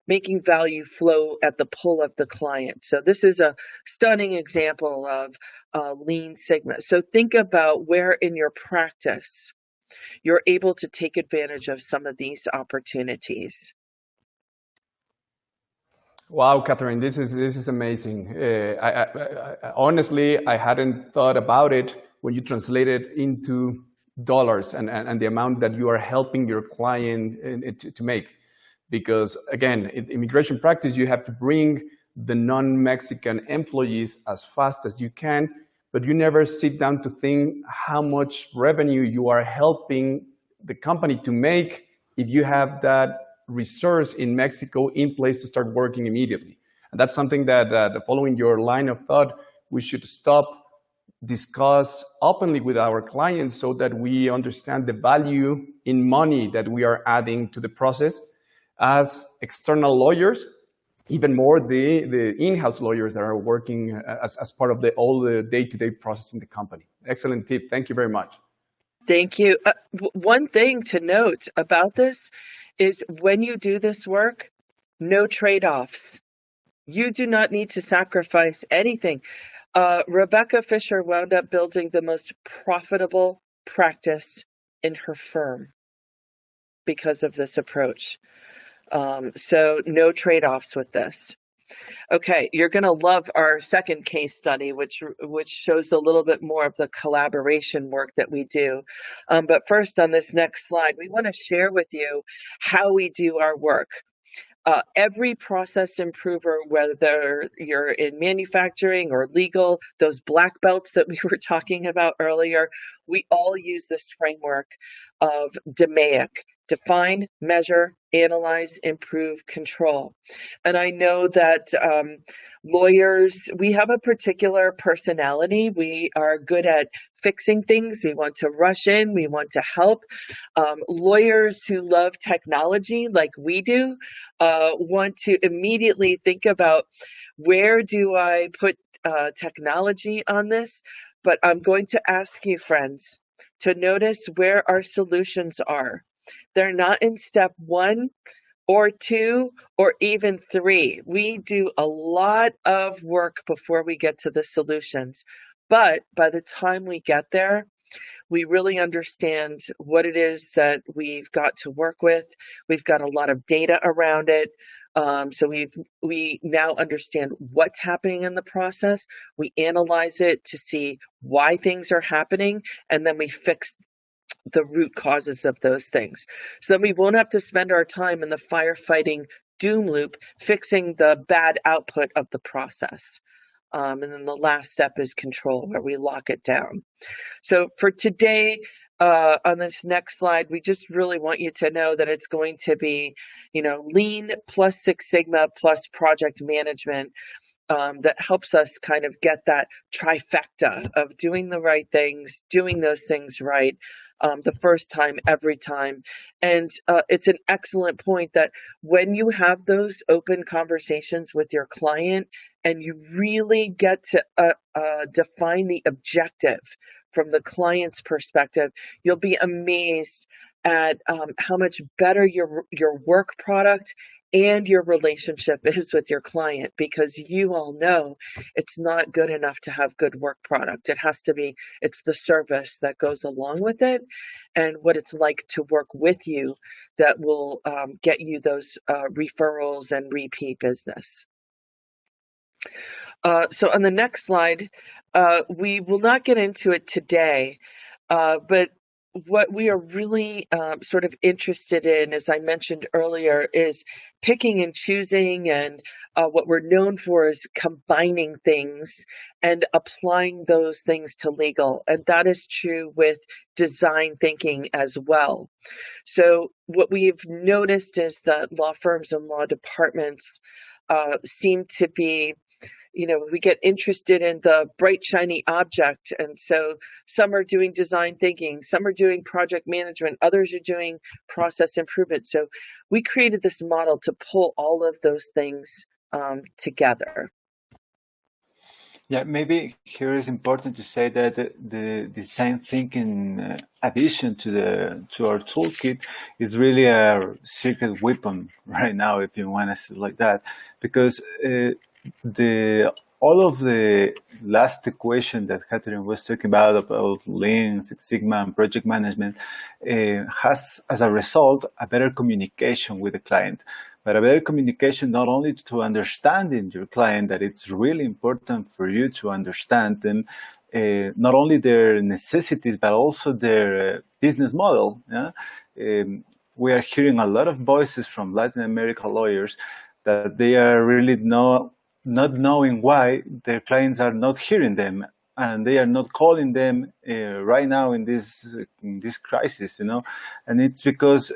making value flow at the pull of the client. So this is a stunning example of Lean Sigma. So think about where in your practice you're able to take advantage of some of these opportunities. Wow, Catherine, this is amazing. Honestly, I hadn't thought about it when you translate it into dollars and the amount that you are helping your client to make. Because again, in immigration practice, you have to bring the non-Mexican employees as fast as you can, but you never sit down to think how much revenue you are helping the company to make if you have that resource in Mexico in place to start working immediately. And that's something that following your line of thought, we should discuss openly with our clients so that we understand the value in money that we are adding to the process as external lawyers, even more the in-house lawyers that are working as part of all the day-to-day process in the company. Excellent tip. Thank you very much. Thank you. One thing to note about this is when you do this work, no trade-offs. You do not need to sacrifice anything. Rebecca Fisher wound up building the most profitable practice in her firm because of this approach. So no trade-offs with this. Okay, you're going to love our second case study, which shows a little bit more of the collaboration work that we do. But first, on this next slide, we want to share with you how we do our work. Every process improver, whether you're in manufacturing or legal, those black belts that we were talking about earlier, we all use this framework of DMAIC: define, measure, analyze, improve, control. And I know that lawyers, we have a particular personality. We are good at fixing things. We want to rush in. We want to help. Lawyers who love technology like we do want to immediately think about, where do I put technology on this? But I'm going to ask you, friends, to notice where our solutions are. They're not in step 1 or 2 or even 3. We do a lot of work before we get to the solutions. But by the time we get there, we really understand what it is that we've got to work with. We've got a lot of data around it. So we now understand what's happening in the process. We analyze it to see why things are happening, and then we fix the root causes of those things. So then we won't have to spend our time in the firefighting doom loop fixing the bad output of the process. And then the last step is control, where we lock it down. So for today, on this next slide, we just really want you to know that it's going to be, Lean plus Six Sigma plus project management that helps us kind of get that trifecta of doing the right things, doing those things right, the first time, every time. And it's an excellent point that when you have those open conversations with your client and you really get to define the objective from the client's perspective, you'll be amazed at how much better your work product and your relationship is with your client, because you all know it's not good enough to have good work product. It has to be, it's the service that goes along with it and what it's like to work with you that will get you those referrals and repeat business. So on the next slide, we will not get into it today, but what we are really sort of interested in, as I mentioned earlier, is picking and choosing, and what we're known for is combining things and applying those things to legal. And that is true with design thinking as well. So what we've noticed is that law firms and law departments seem to be, we get interested in the bright, shiny object. And so some are doing design thinking, some are doing project management, others are doing process improvement. So we created this model to pull all of those things together. Yeah, maybe here is important to say that the design thinking addition to our toolkit is really a secret weapon right now, if you want to say it like that, because all of the last equation that Adrian was talking about Lean, Six Sigma, and project management has, as a result, a better communication with the client. But a better communication not only to understanding your client, that it's really important for you to understand them, not only their necessities, but also their business model. Yeah? We are hearing a lot of voices from Latin American lawyers that they are really not knowing why their clients are not hearing them, and they are not calling them right now in this crisis, and it's because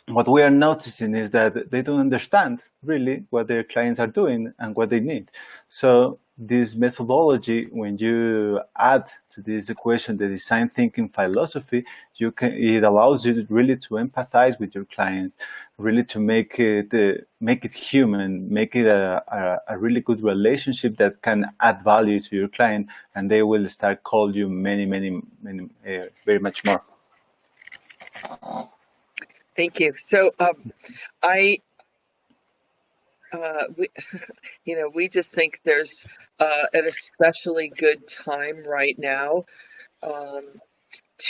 what we are noticing is that they don't understand really what their clients are doing and what they need. So this methodology, when you add to this equation the design thinking philosophy, it allows you really to empathize with your clients, really to make it human, make it a really good relationship that can add value to your client, and they will start calling you many, very much more. Thank you. So we just think there's an especially good time right now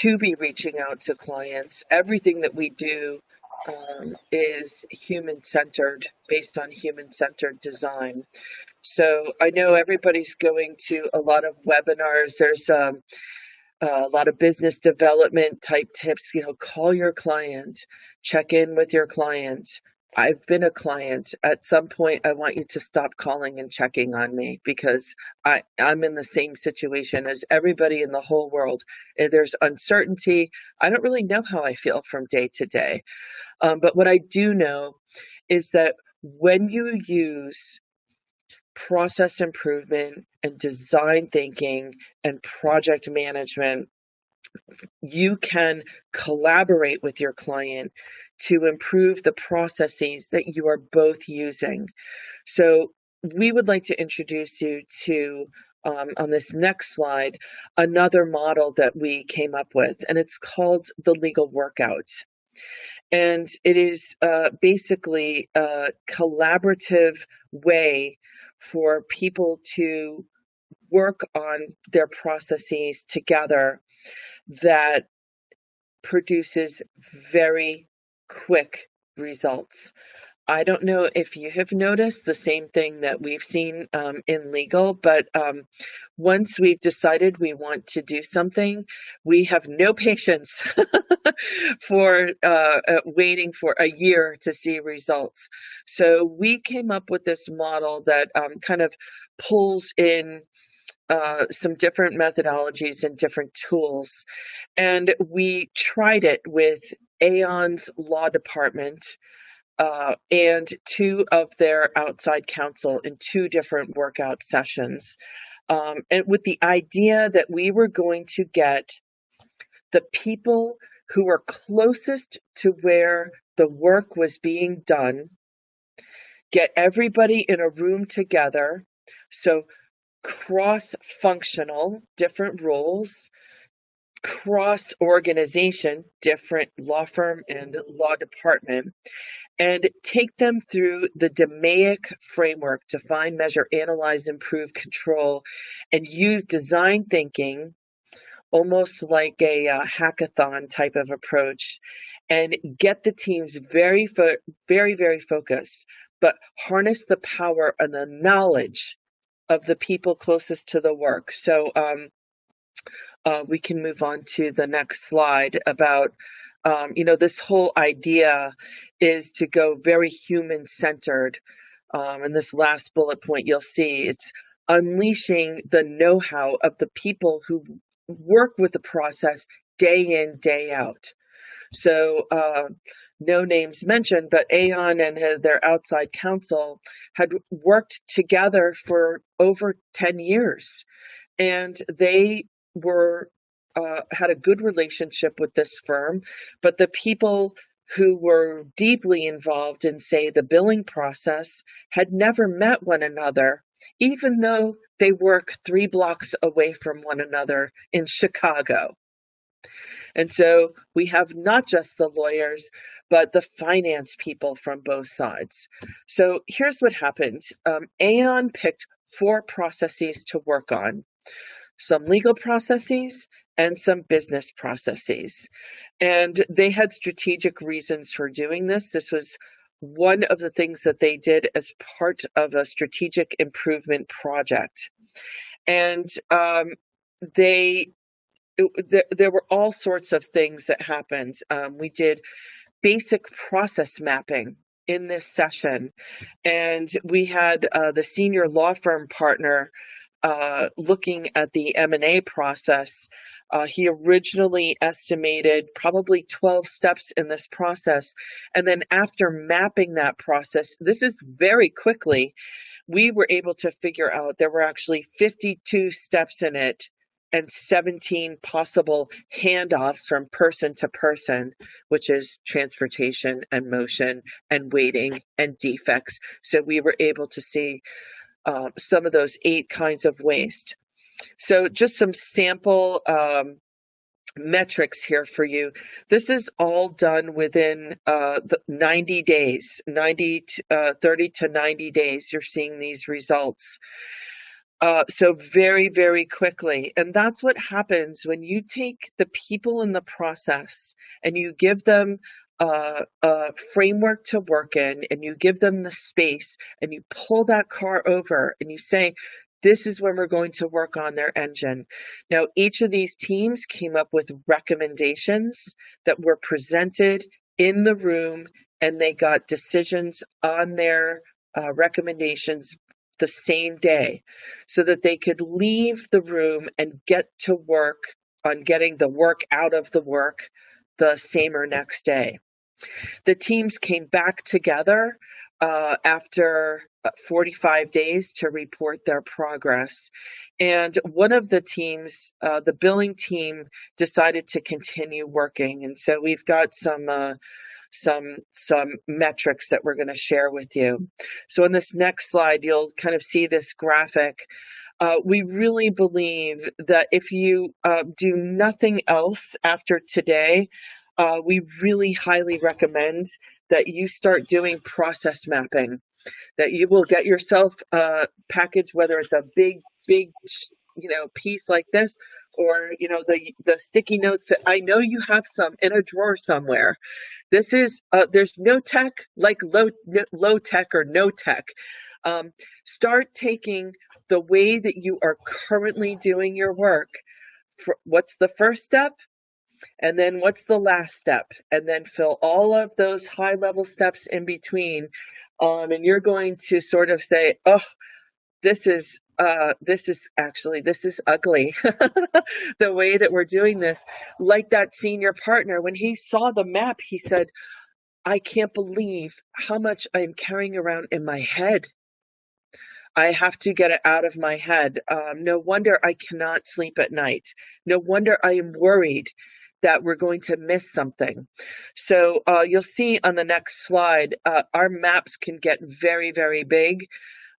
to be reaching out to clients. Everything that we do is human-centered, based on human-centered design. So I know everybody's going to a lot of webinars. There's a lot of business development type tips, call your client, check in with your client. I've been a client. At some point, I want you to stop calling and checking on me, because I'm in the same situation as everybody in the whole world. There's uncertainty. I don't really know how I feel from day to day. But what I do know is that when you use process improvement and design thinking and project management, you can collaborate with your client to improve the processes that you are both using. So we would like to introduce you to, on this next slide, another model that we came up with, and it's called the legal workout. And it is basically a collaborative way for people to work on their processes together that produces very quick results. I don't know if you have noticed the same thing that we've seen in legal, but once we've decided we want to do something, we have no patience for waiting for a year to see results. So we came up with this model that kind of pulls in some different methodologies and different tools. And we tried it with Aon's law department and two of their outside counsel in two different workout sessions. And with the idea that we were going to get the people who were closest to where the work was being done, get everybody in a room together, so cross-functional, different roles, cross-organization, different law firm and law department, and take them through the DMAIC framework, define, measure, analyze, improve, control, and use design thinking, almost like a hackathon type of approach, and get the teams very, very focused, but harness the power and the knowledge of the people closest to the work. So we can move on to the next slide about, this whole idea is to go very human-centered. And this last bullet point you'll see, it's unleashing the know-how of the people who work with the process day in, day out. So no names mentioned, but Aon and their outside counsel had worked together for over 10 years. And they were had a good relationship with this firm, but the people who were deeply involved in, say, the billing process had never met one another, even though they work 3 blocks away from one another in Chicago. And so we have not just the lawyers, but the finance people from both sides. So here's what happened. Aon picked 4 processes to work on, some legal processes and some business processes. And they had strategic reasons for doing this. This was one of the things that they did as part of a strategic improvement project. And there were all sorts of things that happened. We did basic process mapping in this session, and we had the senior law firm partner looking at the M&A process. He originally estimated probably 12 steps in this process. And then after mapping that process, this is very quickly, we were able to figure out there were actually 52 steps in it and 17 possible handoffs from person to person, which is transportation and motion and waiting and defects. So we were able to see some of those 8 kinds of waste. So just some sample metrics here for you. This is all done within the 90 days, 30 to 90 days, you're seeing these results. So very, very quickly. And that's what happens when you take the people in the process and you give them a framework to work in, and you give them the space, and you pull that car over and you say, this is when we're going to work on their engine. Now, each of these teams came up with recommendations that were presented in the room, and they got decisions on their recommendations the same day so that they could leave the room and get to work on getting the work out of the work the same or next day. The teams came back together after 45 days to report their progress. And one of the teams, the billing team, decided to continue working. And so we've got some metrics that we're going to share with you. So in this next slide, you'll kind of see this graphic. We really believe that if you do nothing else after today, we really highly recommend that you start doing process mapping, that you will get yourself a package, whether it's a big, piece like this, or, you know, the sticky notes that I know you have some in a drawer somewhere. This is, there's no tech like low tech or no tech. Start taking the way that you are currently doing your work. What's the first step? And then what's the last step? And then fill all of those high level steps in between. And you're going to sort of say, oh, this is ugly. The way that we're doing this. Like that senior partner, when he saw the map, he said, I can't believe how much I'm carrying around in my head. I have to get it out of my head. No wonder I cannot sleep at night. No wonder I am worried that we're going to miss something. So you'll see on the next slide, our maps can get very, very big.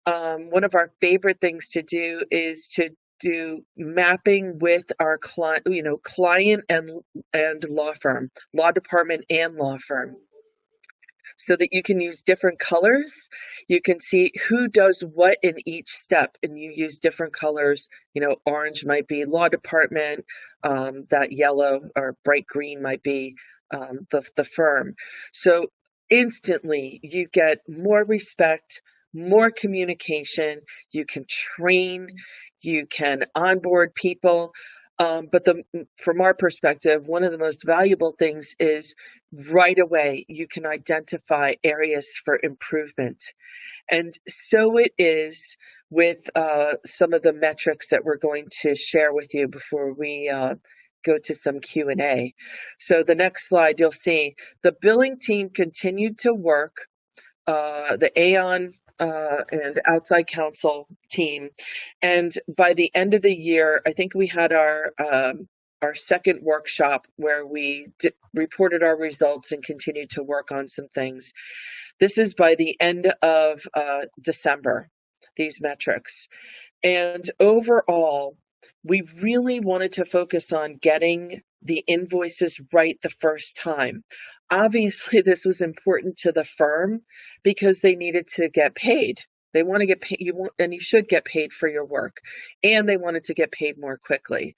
One of our favorite things to do is to do mapping with our client, client and law firm, law department and law firm, so that you can use different colors. You can see who does what in each step, and you use different colors. Orange might be law department, that yellow or bright green might be the firm. So instantly you get more respect, more communication, you can train, you can onboard people. But from our perspective, one of the most valuable things is right away you can identify areas for improvement. And so it is with some of the metrics that we're going to share with you before we go to some Q&A. So the next slide, you'll see the billing team continued to work, the Aon and outside counsel team. And by the end of the year, I think we had our second workshop where we reported our results and continued to work on some things. This is by the end of December, these metrics. And overall, we really wanted to focus on getting the invoices right the first time. Obviously, this was important to the firm because they needed to get paid. They want to get paid, you should get paid for your work, and they wanted to get paid more quickly.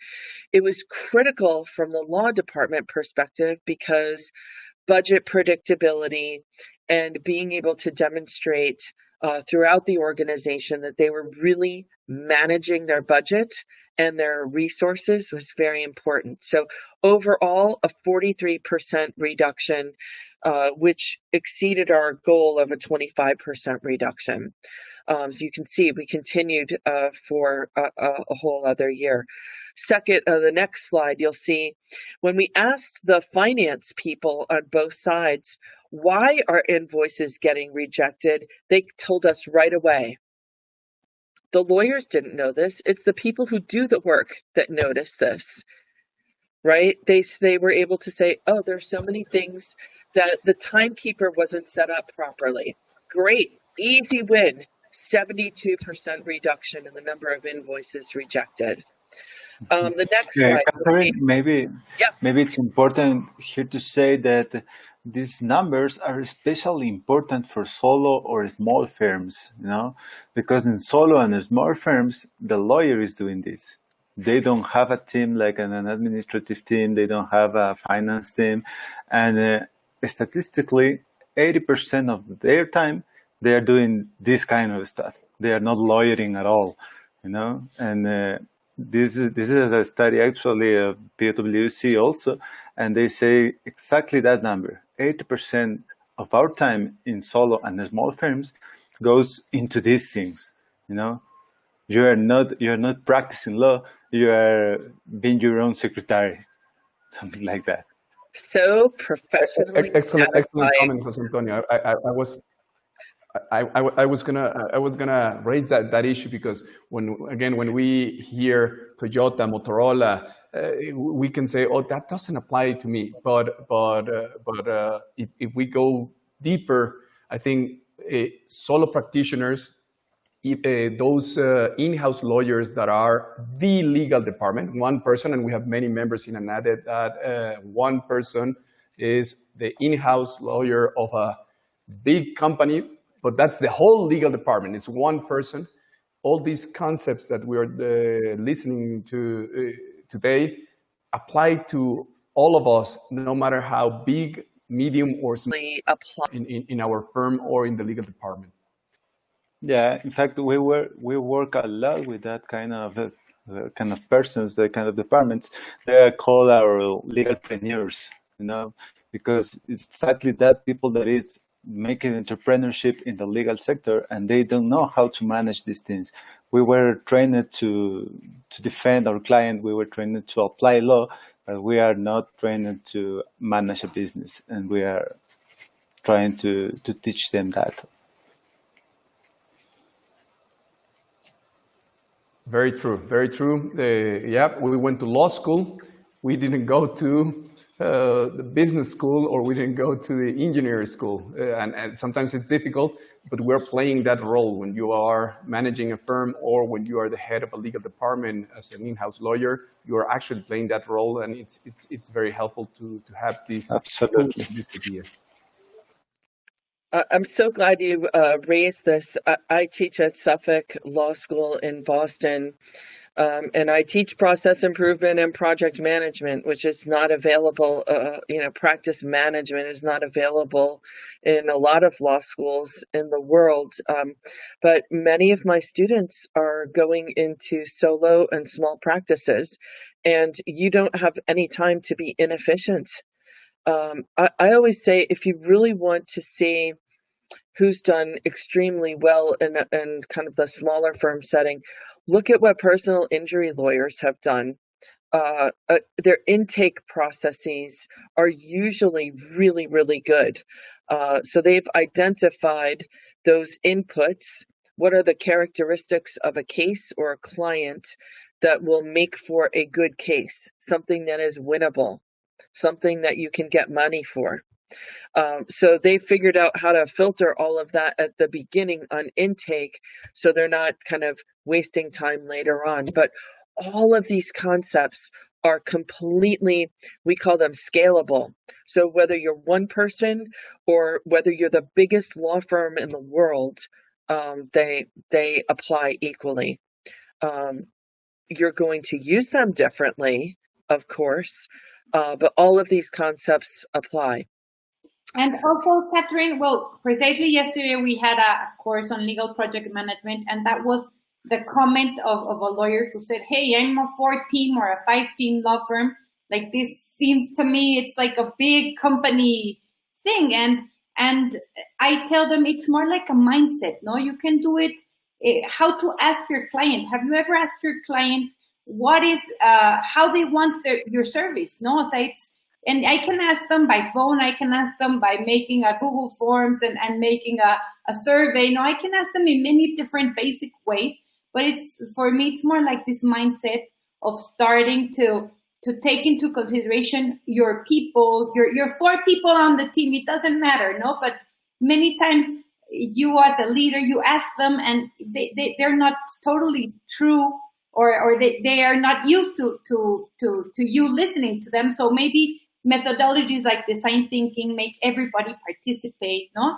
It was critical from the law department perspective because budget predictability and being able to demonstrate throughout the organization that they were really managing their budget and their resources was very important. So overall, a 43% reduction, which exceeded our goal of a 25% reduction. So you can see we continued for a whole other year. Second, the next slide, you'll see when we asked the finance people on both sides, why are invoices getting rejected? They told us right away. The lawyers didn't know this. It's the people who do the work that notice this, right? They were able to say, oh, there's so many things that the timekeeper wasn't set up properly. Great, easy win, 72% reduction in the number of invoices rejected. The next slide. Catherine, maybe it's important here to say that these numbers are especially important for solo or small firms, because in solo and small firms, the lawyer is doing this. They don't have a team like an administrative team. They don't have a finance team. And statistically, 80% of their time, they are doing this kind of stuff. They are not lawyering at all, and this is a study actually of PwC also, and they say exactly that number. 80% of our time in solo and small firms goes into these things. You are not practicing law. You are being your own secretary, something like that. So professionally. Excellent comment, José Antonio. I was gonna raise that issue because when we hear Toyota, Motorola, we can say, oh, that doesn't apply to me. But if we go deeper, I think solo practitioners, those in-house lawyers that are the legal department, one person, and we have many members in ANADE, that one person is the in-house lawyer of a big company, but that's the whole legal department. It's one person. All these concepts that we are listening to today apply to all of us, no matter how big, medium, or small in our firm or in the legal department? Yeah, in fact, we work a lot with that kind of persons, the kind of departments. They are called our legalpreneurs, because it's exactly that people that is making entrepreneurship in the legal sector, and they don't know how to manage these things. We were trained to defend our client. We were trained to apply law, but we are not trained to manage a business, and we are trying to teach them that. Very true, very true. Yeah, we went to law school. We didn't go to the business school, or we didn't go to the engineering school. And sometimes it's difficult, but we're playing that role when you are managing a firm, or when you are the head of a legal department as an in-house lawyer. You are actually playing that role, and it's very helpful to have these ideas. I'm so glad you raised this. I teach at Suffolk Law School in Boston, and I teach process improvement and project management, which is not available. Practice management is not available in a lot of law schools in the world. But many of my students are going into solo and small practices, and you don't have any time to be inefficient. I always say, if you really want to see who's done extremely well in kind of the smaller firm setting, look at what personal injury lawyers have done. Their intake processes are usually really, really good. So they've identified those inputs. What are the characteristics of a case or a client that will make for a good case, something that is winnable, something that you can get money for? So they figured out how to filter all of that at the beginning on intake, so they're not kind of wasting time later on. But all of these concepts are completely, we call them scalable. So whether you're one person or whether you're the biggest law firm in the world, they apply equally. You're going to use them differently, of course, but all of these concepts apply. And also, Catherine, well, precisely yesterday we had a course on legal project management, and that was the comment of a lawyer who said, hey, I'm a 4-team or a 5-team law firm. Like, this seems to me, it's like a big company thing. And I tell them it's more like a mindset, no? You can do it, how to ask your client. Have you ever asked your client what is, how they want your service, no? So and I can ask them by phone, I can ask them by making a Google Forms and making a survey. No, I can ask them in many different basic ways, but for me, it's more like this mindset of starting to take into consideration your people, your 4 people on the team. It doesn't matter, no, but many times you as a leader, you ask them and they're not totally true, or they are not used to you listening to them. So maybe methodologies like design thinking make everybody participate, no?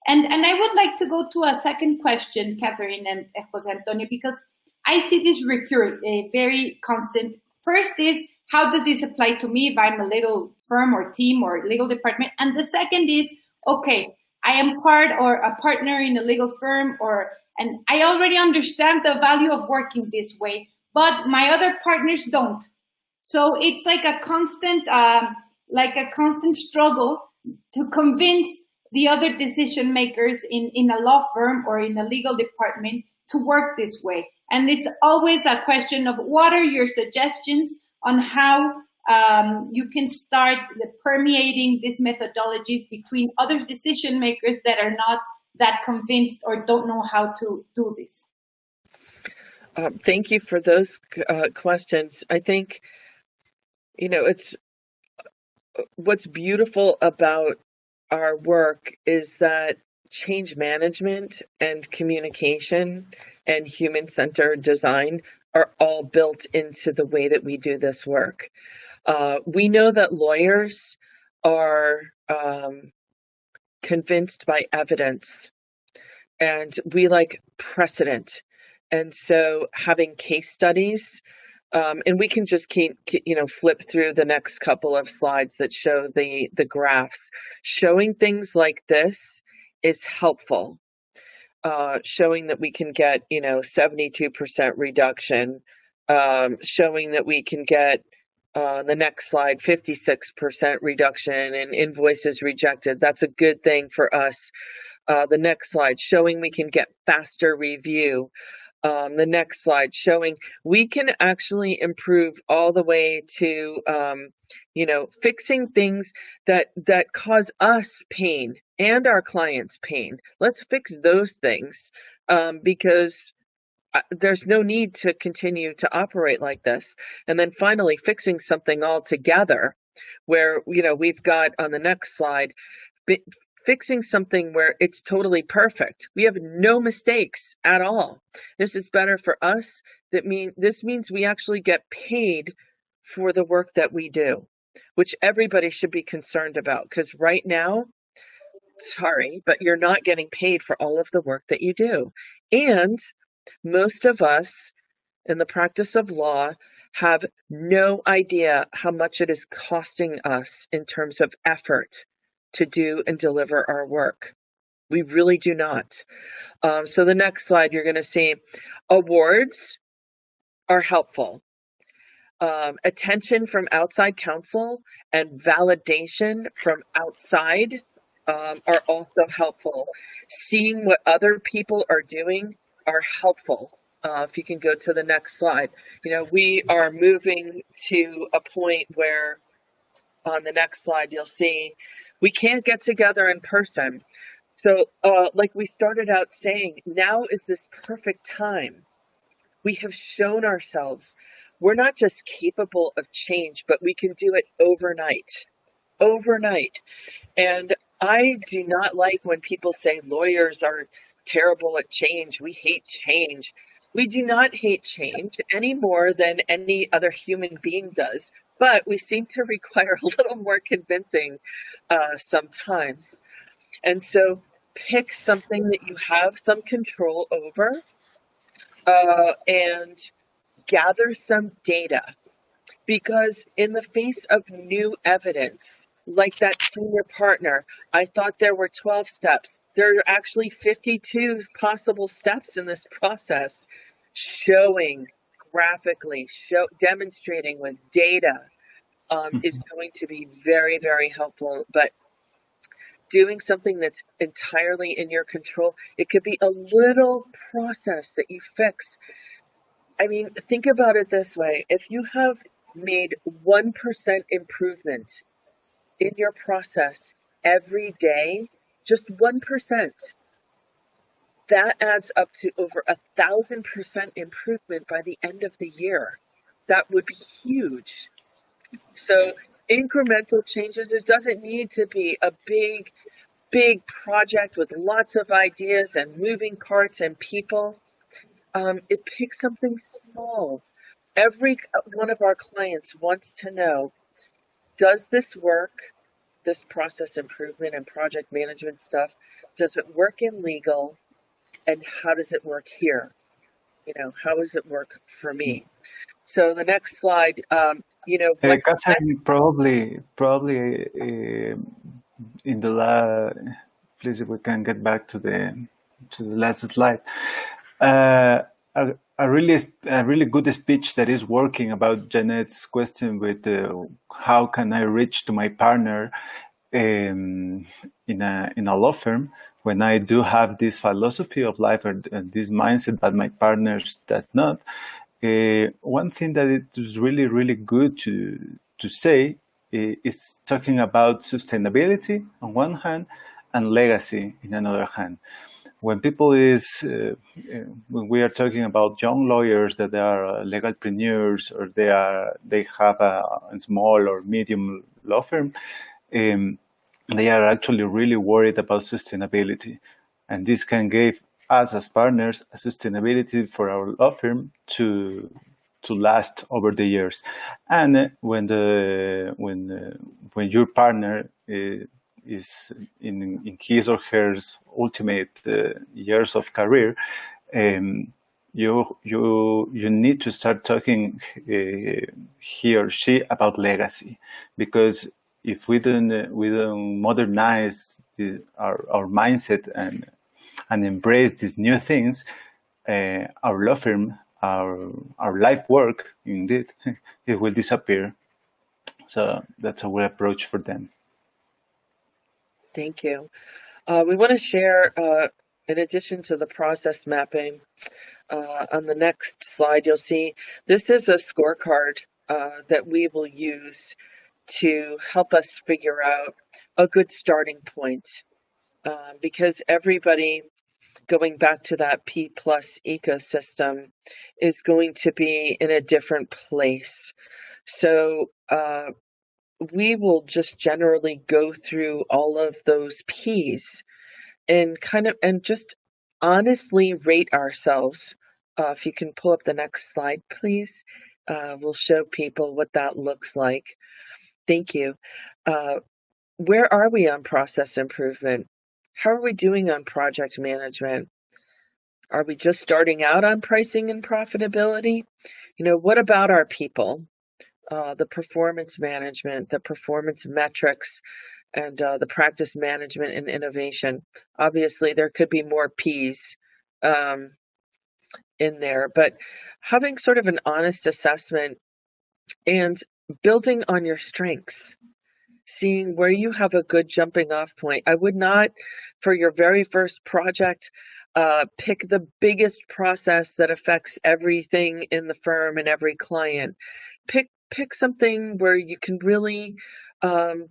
And I would like to go to a second question, Catherine and Jose Antonio, because I see this recurring, very constant. First is, how does this apply to me if I'm a little firm or team or legal department? And the second is, okay, I am part or a partner in a legal firm, and I already understand the value of working this way, but my other partners don't. So it's like a constant struggle to convince the other decision makers in a law firm or in a legal department to work this way. And it's always a question of, what are your suggestions on how you can start permeating these methodologies between other decision makers that are not that convinced or don't know how to do this? Thank you for those questions. I think, it's what's beautiful about our work is that change management and communication and human-centered design are all built into the way that we do this work. We know that lawyers are convinced by evidence, and we like precedent. And so having case studies And we can just flip through the next couple of slides that show the graphs. Showing things like this is helpful. Showing that we can get, 72% reduction, showing that we can get, the next slide, 56% reduction in invoices rejected. That's a good thing for us. The next slide, showing we can get faster review. The next slide, showing we can actually improve all the way to, fixing things that cause us pain and our clients pain. Let's fix those things because there's no need to continue to operate like this. And then finally, fixing something altogether where, we've got on the next slide, fixing something where it's totally perfect. We have no mistakes at all. This is better for us. This means we actually get paid for the work that we do, which everybody should be concerned about, because right now, sorry, but you're not getting paid for all of the work that you do. And most of us in the practice of law have no idea how much it is costing us in terms of effort to do and deliver our work. We really do not. So the next slide, you're going to see awards are helpful. Attention from outside counsel and validation from outside are also helpful. Seeing what other people are doing are helpful. If you can go to the next slide. We are moving to a point where on the next slide, you'll see we can't get together in person. So like we started out saying, now is this perfect time. We have shown ourselves we're not just capable of change, but we can do it overnight. And I do not like when people say lawyers are terrible at change. We hate change. We do not hate change any more than any other human being does, but we seem to require a little more convincing sometimes. And so pick something that you have some control over and gather some data, because in the face of new evidence, like that senior partner, I thought there were 12 steps. There are actually 52 possible steps in this process. Showing graphically, demonstrating with data is going to be very, very helpful. But doing something that's entirely in your control, it could be a little process that you fix. I mean, think about it this way. If you have made 1% improvement in your process every day, just 1%, that adds up to over 1,000% improvement by the end of the year. That would be huge. So incremental changes, it doesn't need to be a big project with lots of ideas and moving parts and people. It picks something small. Every one of our clients wants to know, does this work, this process improvement and project management stuff, does it work in legal? And how does it work here? How does it work for me? So the next slide, Catherine, probably in the last, please, if we can get back to the last slide. A really good speech that is working about Janet's question with how can I reach to my partner in a law firm when I do have this philosophy of life or this mindset that my partners does not. One thing that it is really, really good to say is talking about sustainability on one hand and legacy in another hand. When people when we are talking about young lawyers that they are legalpreneurs or they have a small or medium law firm, they are actually really worried about sustainability, and this can give us as partners a sustainability for our law firm to last over the years. And when your partner is in his or her ultimate years of career, you need to start talking he or she about legacy, because if we don't modernize our mindset and embrace these new things, our law firm, our life work, indeed, it will disappear. So that's a good approach for them. Thank you. We want to share, in addition to the process mapping, on the next slide, you'll see this is a scorecard that we will use to help us figure out a good starting point. Because everybody, going back to that P+ ecosystem, is going to be in a different place. So we will just generally go through all of those P's and just honestly rate ourselves. If you can pull up the next slide, please. We'll show people what that looks like. Thank you. Where are we on process improvement? How are we doing on project management? Are we just starting out on pricing and profitability? What about our people? The performance management, the performance metrics, and the practice management and innovation. Obviously, there could be more P's in there, but having sort of an honest assessment and building on your strengths, seeing where you have a good jumping off point. I would not, for your very first project, pick the biggest process that affects everything in the firm and every client. Pick something where you can really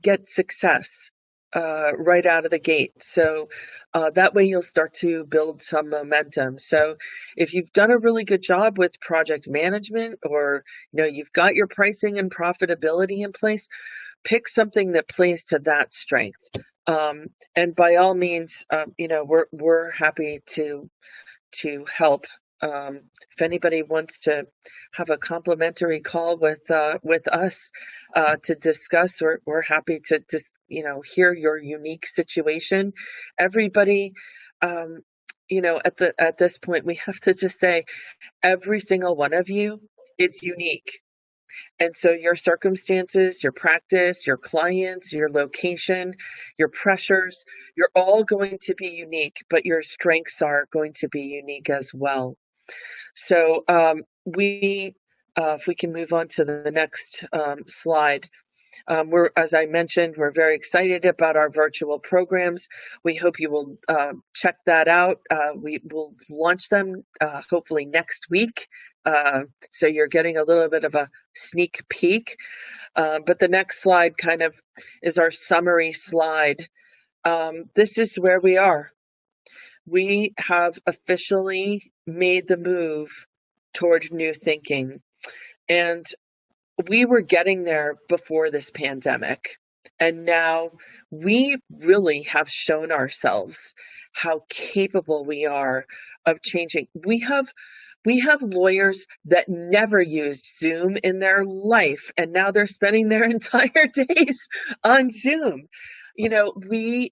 get success right out of the gate. So that way you'll start to build some momentum. So if you've done a really good job with project management, or you've got your pricing and profitability in place, pick something that plays to that strength. And by all means, we're happy to help. If anybody wants to have a complimentary call with us to discuss, we're happy to just hear your unique situation. Everybody, at this point, we have to just say every single one of you is unique. And so your circumstances, your practice, your clients, your location, your pressures, you're all going to be unique, but your strengths are going to be unique as well. So if we can move on to the next slide. As I mentioned, we're very excited about our virtual programs. We hope you will check that out. We will launch them hopefully next week. So you're getting a little bit of a sneak peek. But the next slide kind of is our summary slide. This is where we are. We have officially made the move toward new thinking. And we were getting there before this pandemic. And now we really have shown ourselves how capable we are of changing. We have lawyers that never used Zoom in their life, and now they're spending their entire days on Zoom. We're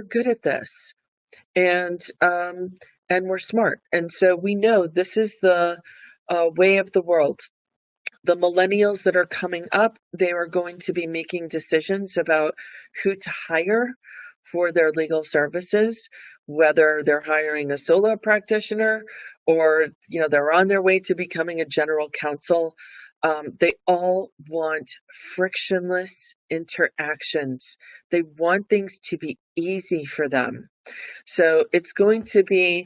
good at this, and we're smart, and so we know this is the way of the world. The millennials that are coming up, they are going to be making decisions about who to hire for their legal services, whether they're hiring a solo practitioner or they're on their way to becoming a general counsel. They all want frictionless interactions. They want things to be easy for them. So it's going to be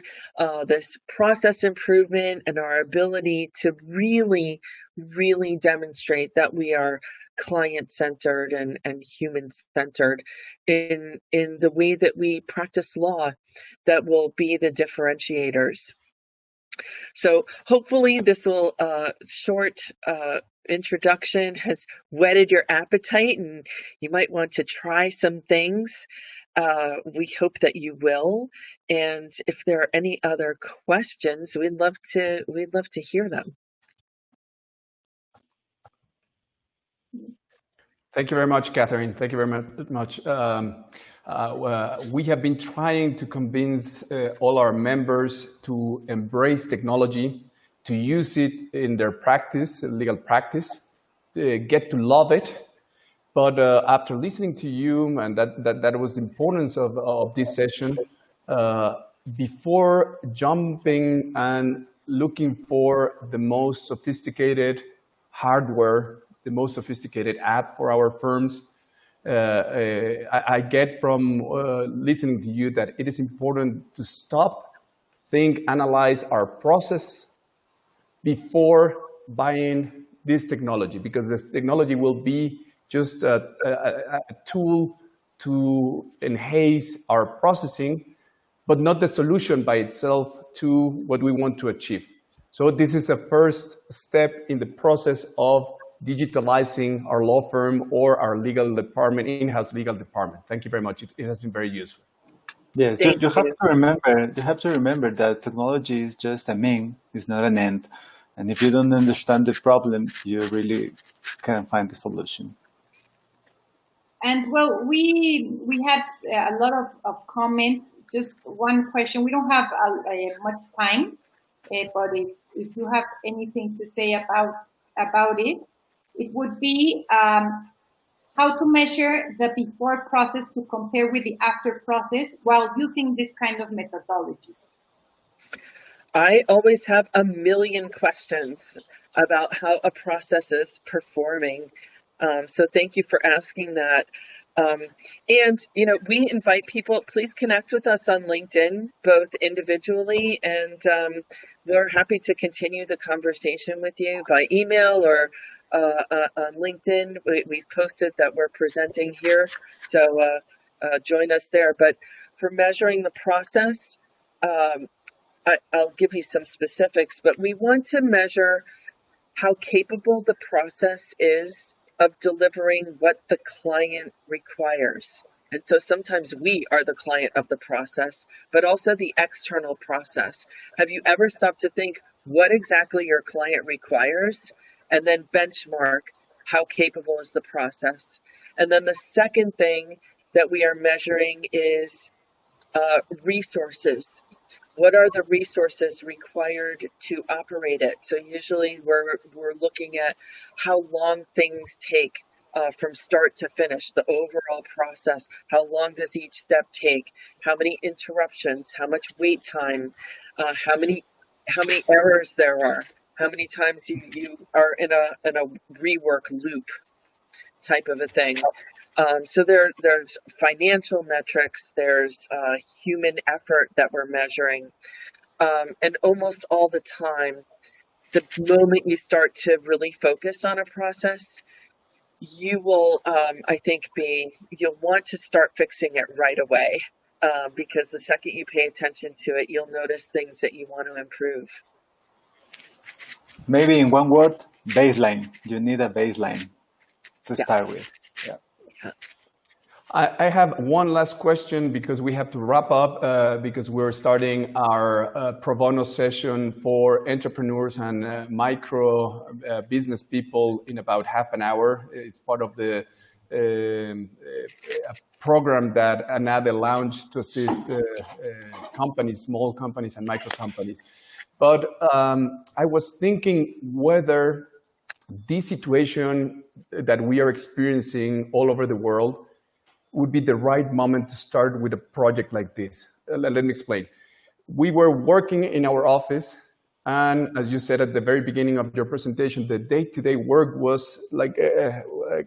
this process improvement and our ability to really, really demonstrate that we are client-centered and human-centered in the way that we practice law that will be the differentiators. So hopefully this will short introduction has whetted your appetite and you might want to try some things. We hope that you will. And if there are any other questions, we'd love to hear them. Thank you very much, Catherine. Thank you very much. we have been trying to convince all our members to embrace technology, to use it in their practice, legal practice, get to love it. But after listening to you, and that was the importance of this session, before jumping and looking for the most sophisticated hardware, the most sophisticated app for our firms, I get from listening to you that it is important to stop, think, analyze our process before buying this technology, because this technology will be just a tool to enhance our processing, but not the solution by itself to what we want to achieve. So this is a first step in the process of digitalizing our law firm or our legal department, in-house legal department. Thank you very much. It has been very useful. Yes, you have to remember that technology is just a mean, it's not an end. And if you don't understand the problem, you really can't find the solution. And well, we had a lot of comments. Just one question. We don't have much time, but if you have anything to say about it, it would be how to measure the before process to compare with the after process while using this kind of methodologies. I always have a million questions about how a process is performing. So thank you for asking that. And, you know, we invite people, please connect with us on LinkedIn, both individually, and we're happy to continue the conversation with you by email or on LinkedIn. We've posted that we're presenting here, so join us there. But for measuring the process, I'll give you some specifics, but we want to measure how capable the process is of delivering what the client requires. And so sometimes we are the client of the process, but also the external process. Have you ever stopped to think what exactly your client requires and then benchmark how capable is the process? And then the second thing that we are measuring is resources. What are the resources required to operate it? So usually we're looking at how long things take from start to finish, the overall process. How long does each step take? How many interruptions? How much wait time? How many errors there are? How many times you are in a rework loop type of a thing? So there's financial metrics, there's human effort that we're measuring. And almost all the time, the moment you start to really focus on a process, you will, I think, you'll want to start fixing it right away. Because the second you pay attention to it, you'll notice things that you want to improve. Maybe in one word, baseline. You need a baseline to start with. Yeah. I have one last question because we have to wrap up because we're starting our pro bono session for entrepreneurs and micro business people in about half an hour. It's part of the program that ANADE launched to assist companies, small companies and micro companies. But I was thinking whether this situation that we are experiencing all over the world would be the right moment to start with a project like this. Let me explain. We were working in our office, and as you said at the very beginning of your presentation, the day-to-day work was like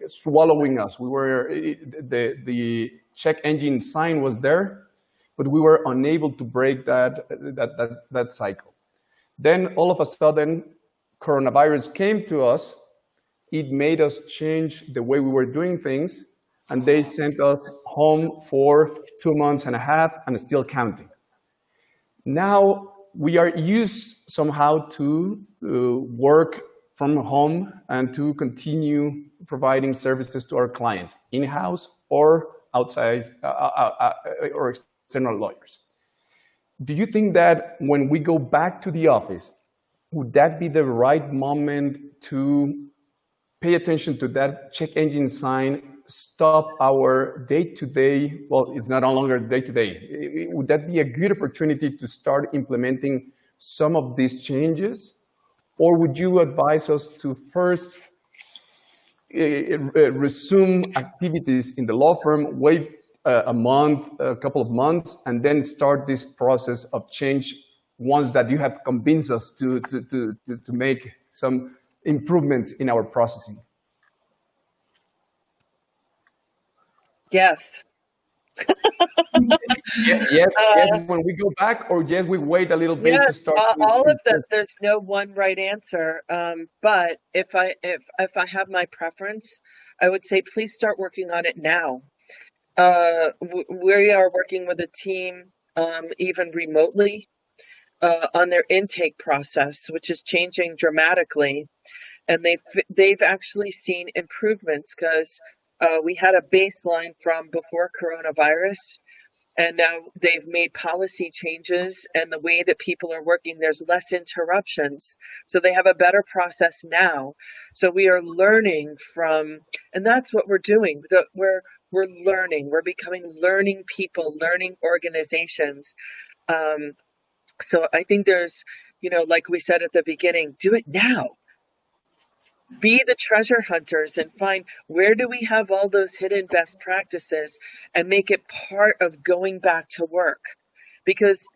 swallowing us. We were the check engine sign was there, but we were unable to break that cycle. Then all of a sudden, coronavirus came to us. It made us change the way we were doing things, and they sent us home for 2 months and a half and still counting. Now we are used somehow to work from home and to continue providing services to our clients, in-house or outside or external lawyers. Do you think that when we go back to the office, would that be the right moment to pay attention to that check engine sign stop our day-to-day, well, it's not no longer day-to-day. Would that be a good opportunity to start implementing some of these changes? Or would you advise us to first resume activities in the law firm, wait a month, a couple of months, and then start this process of change once that you have convinced us to make some improvements in our processing? Yes. Yes, when we go back, or yes, we wait a little bit to start. All of them. There's no one right answer. But if I have my preference, I would say please start working on it now. We are working with a team, even remotely, on their intake process, which is changing dramatically, and they've actually seen improvements because we had a baseline from before coronavirus, and now they've made policy changes, and the way that people are working, there's less interruptions. So they have a better process now. So we are learning from, and that's what we're doing. We're learning. We're becoming learning people, learning organizations. So I think there's, like we said at the beginning, do it now. Be the treasure hunters and find where do we have all those hidden best practices and make it part of going back to work. Because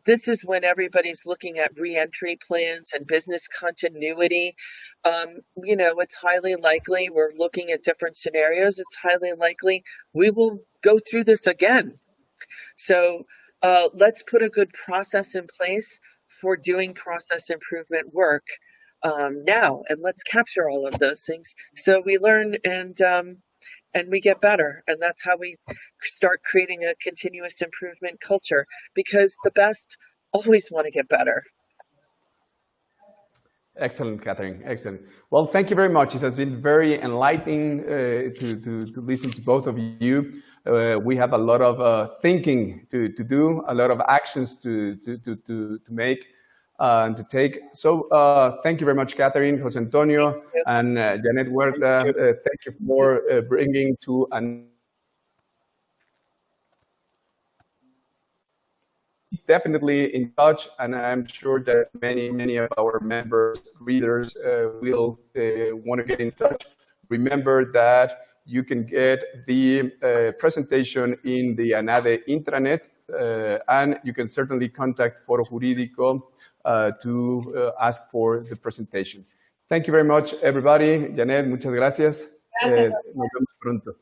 this is when everybody's looking at re-entry plans and business continuity. It's highly likely we're looking at different scenarios. It's highly likely we will go through this again. So let's put a good process in place for doing process improvement work now, and let's capture all of those things so we learn and we get better. And that's how we start creating a continuous improvement culture, because the best always want to get better. Excellent, Catherine. Excellent. Well, thank you very much. It has been very enlightening to listen to both of you. We have a lot of thinking to do, a lot of actions to make and to take. So thank you very much, Catherine, Jose Antonio, and Janet Huerta. Thank you for bringing to an definitely in touch, and I'm sure that many of our members, readers will want to get in touch. Remember that you can get the presentation in the ANADE intranet, and you can certainly contact Foro Jurídico to ask for the presentation. Thank you very much, everybody. Janet, muchas gracias. Nos vemos pronto.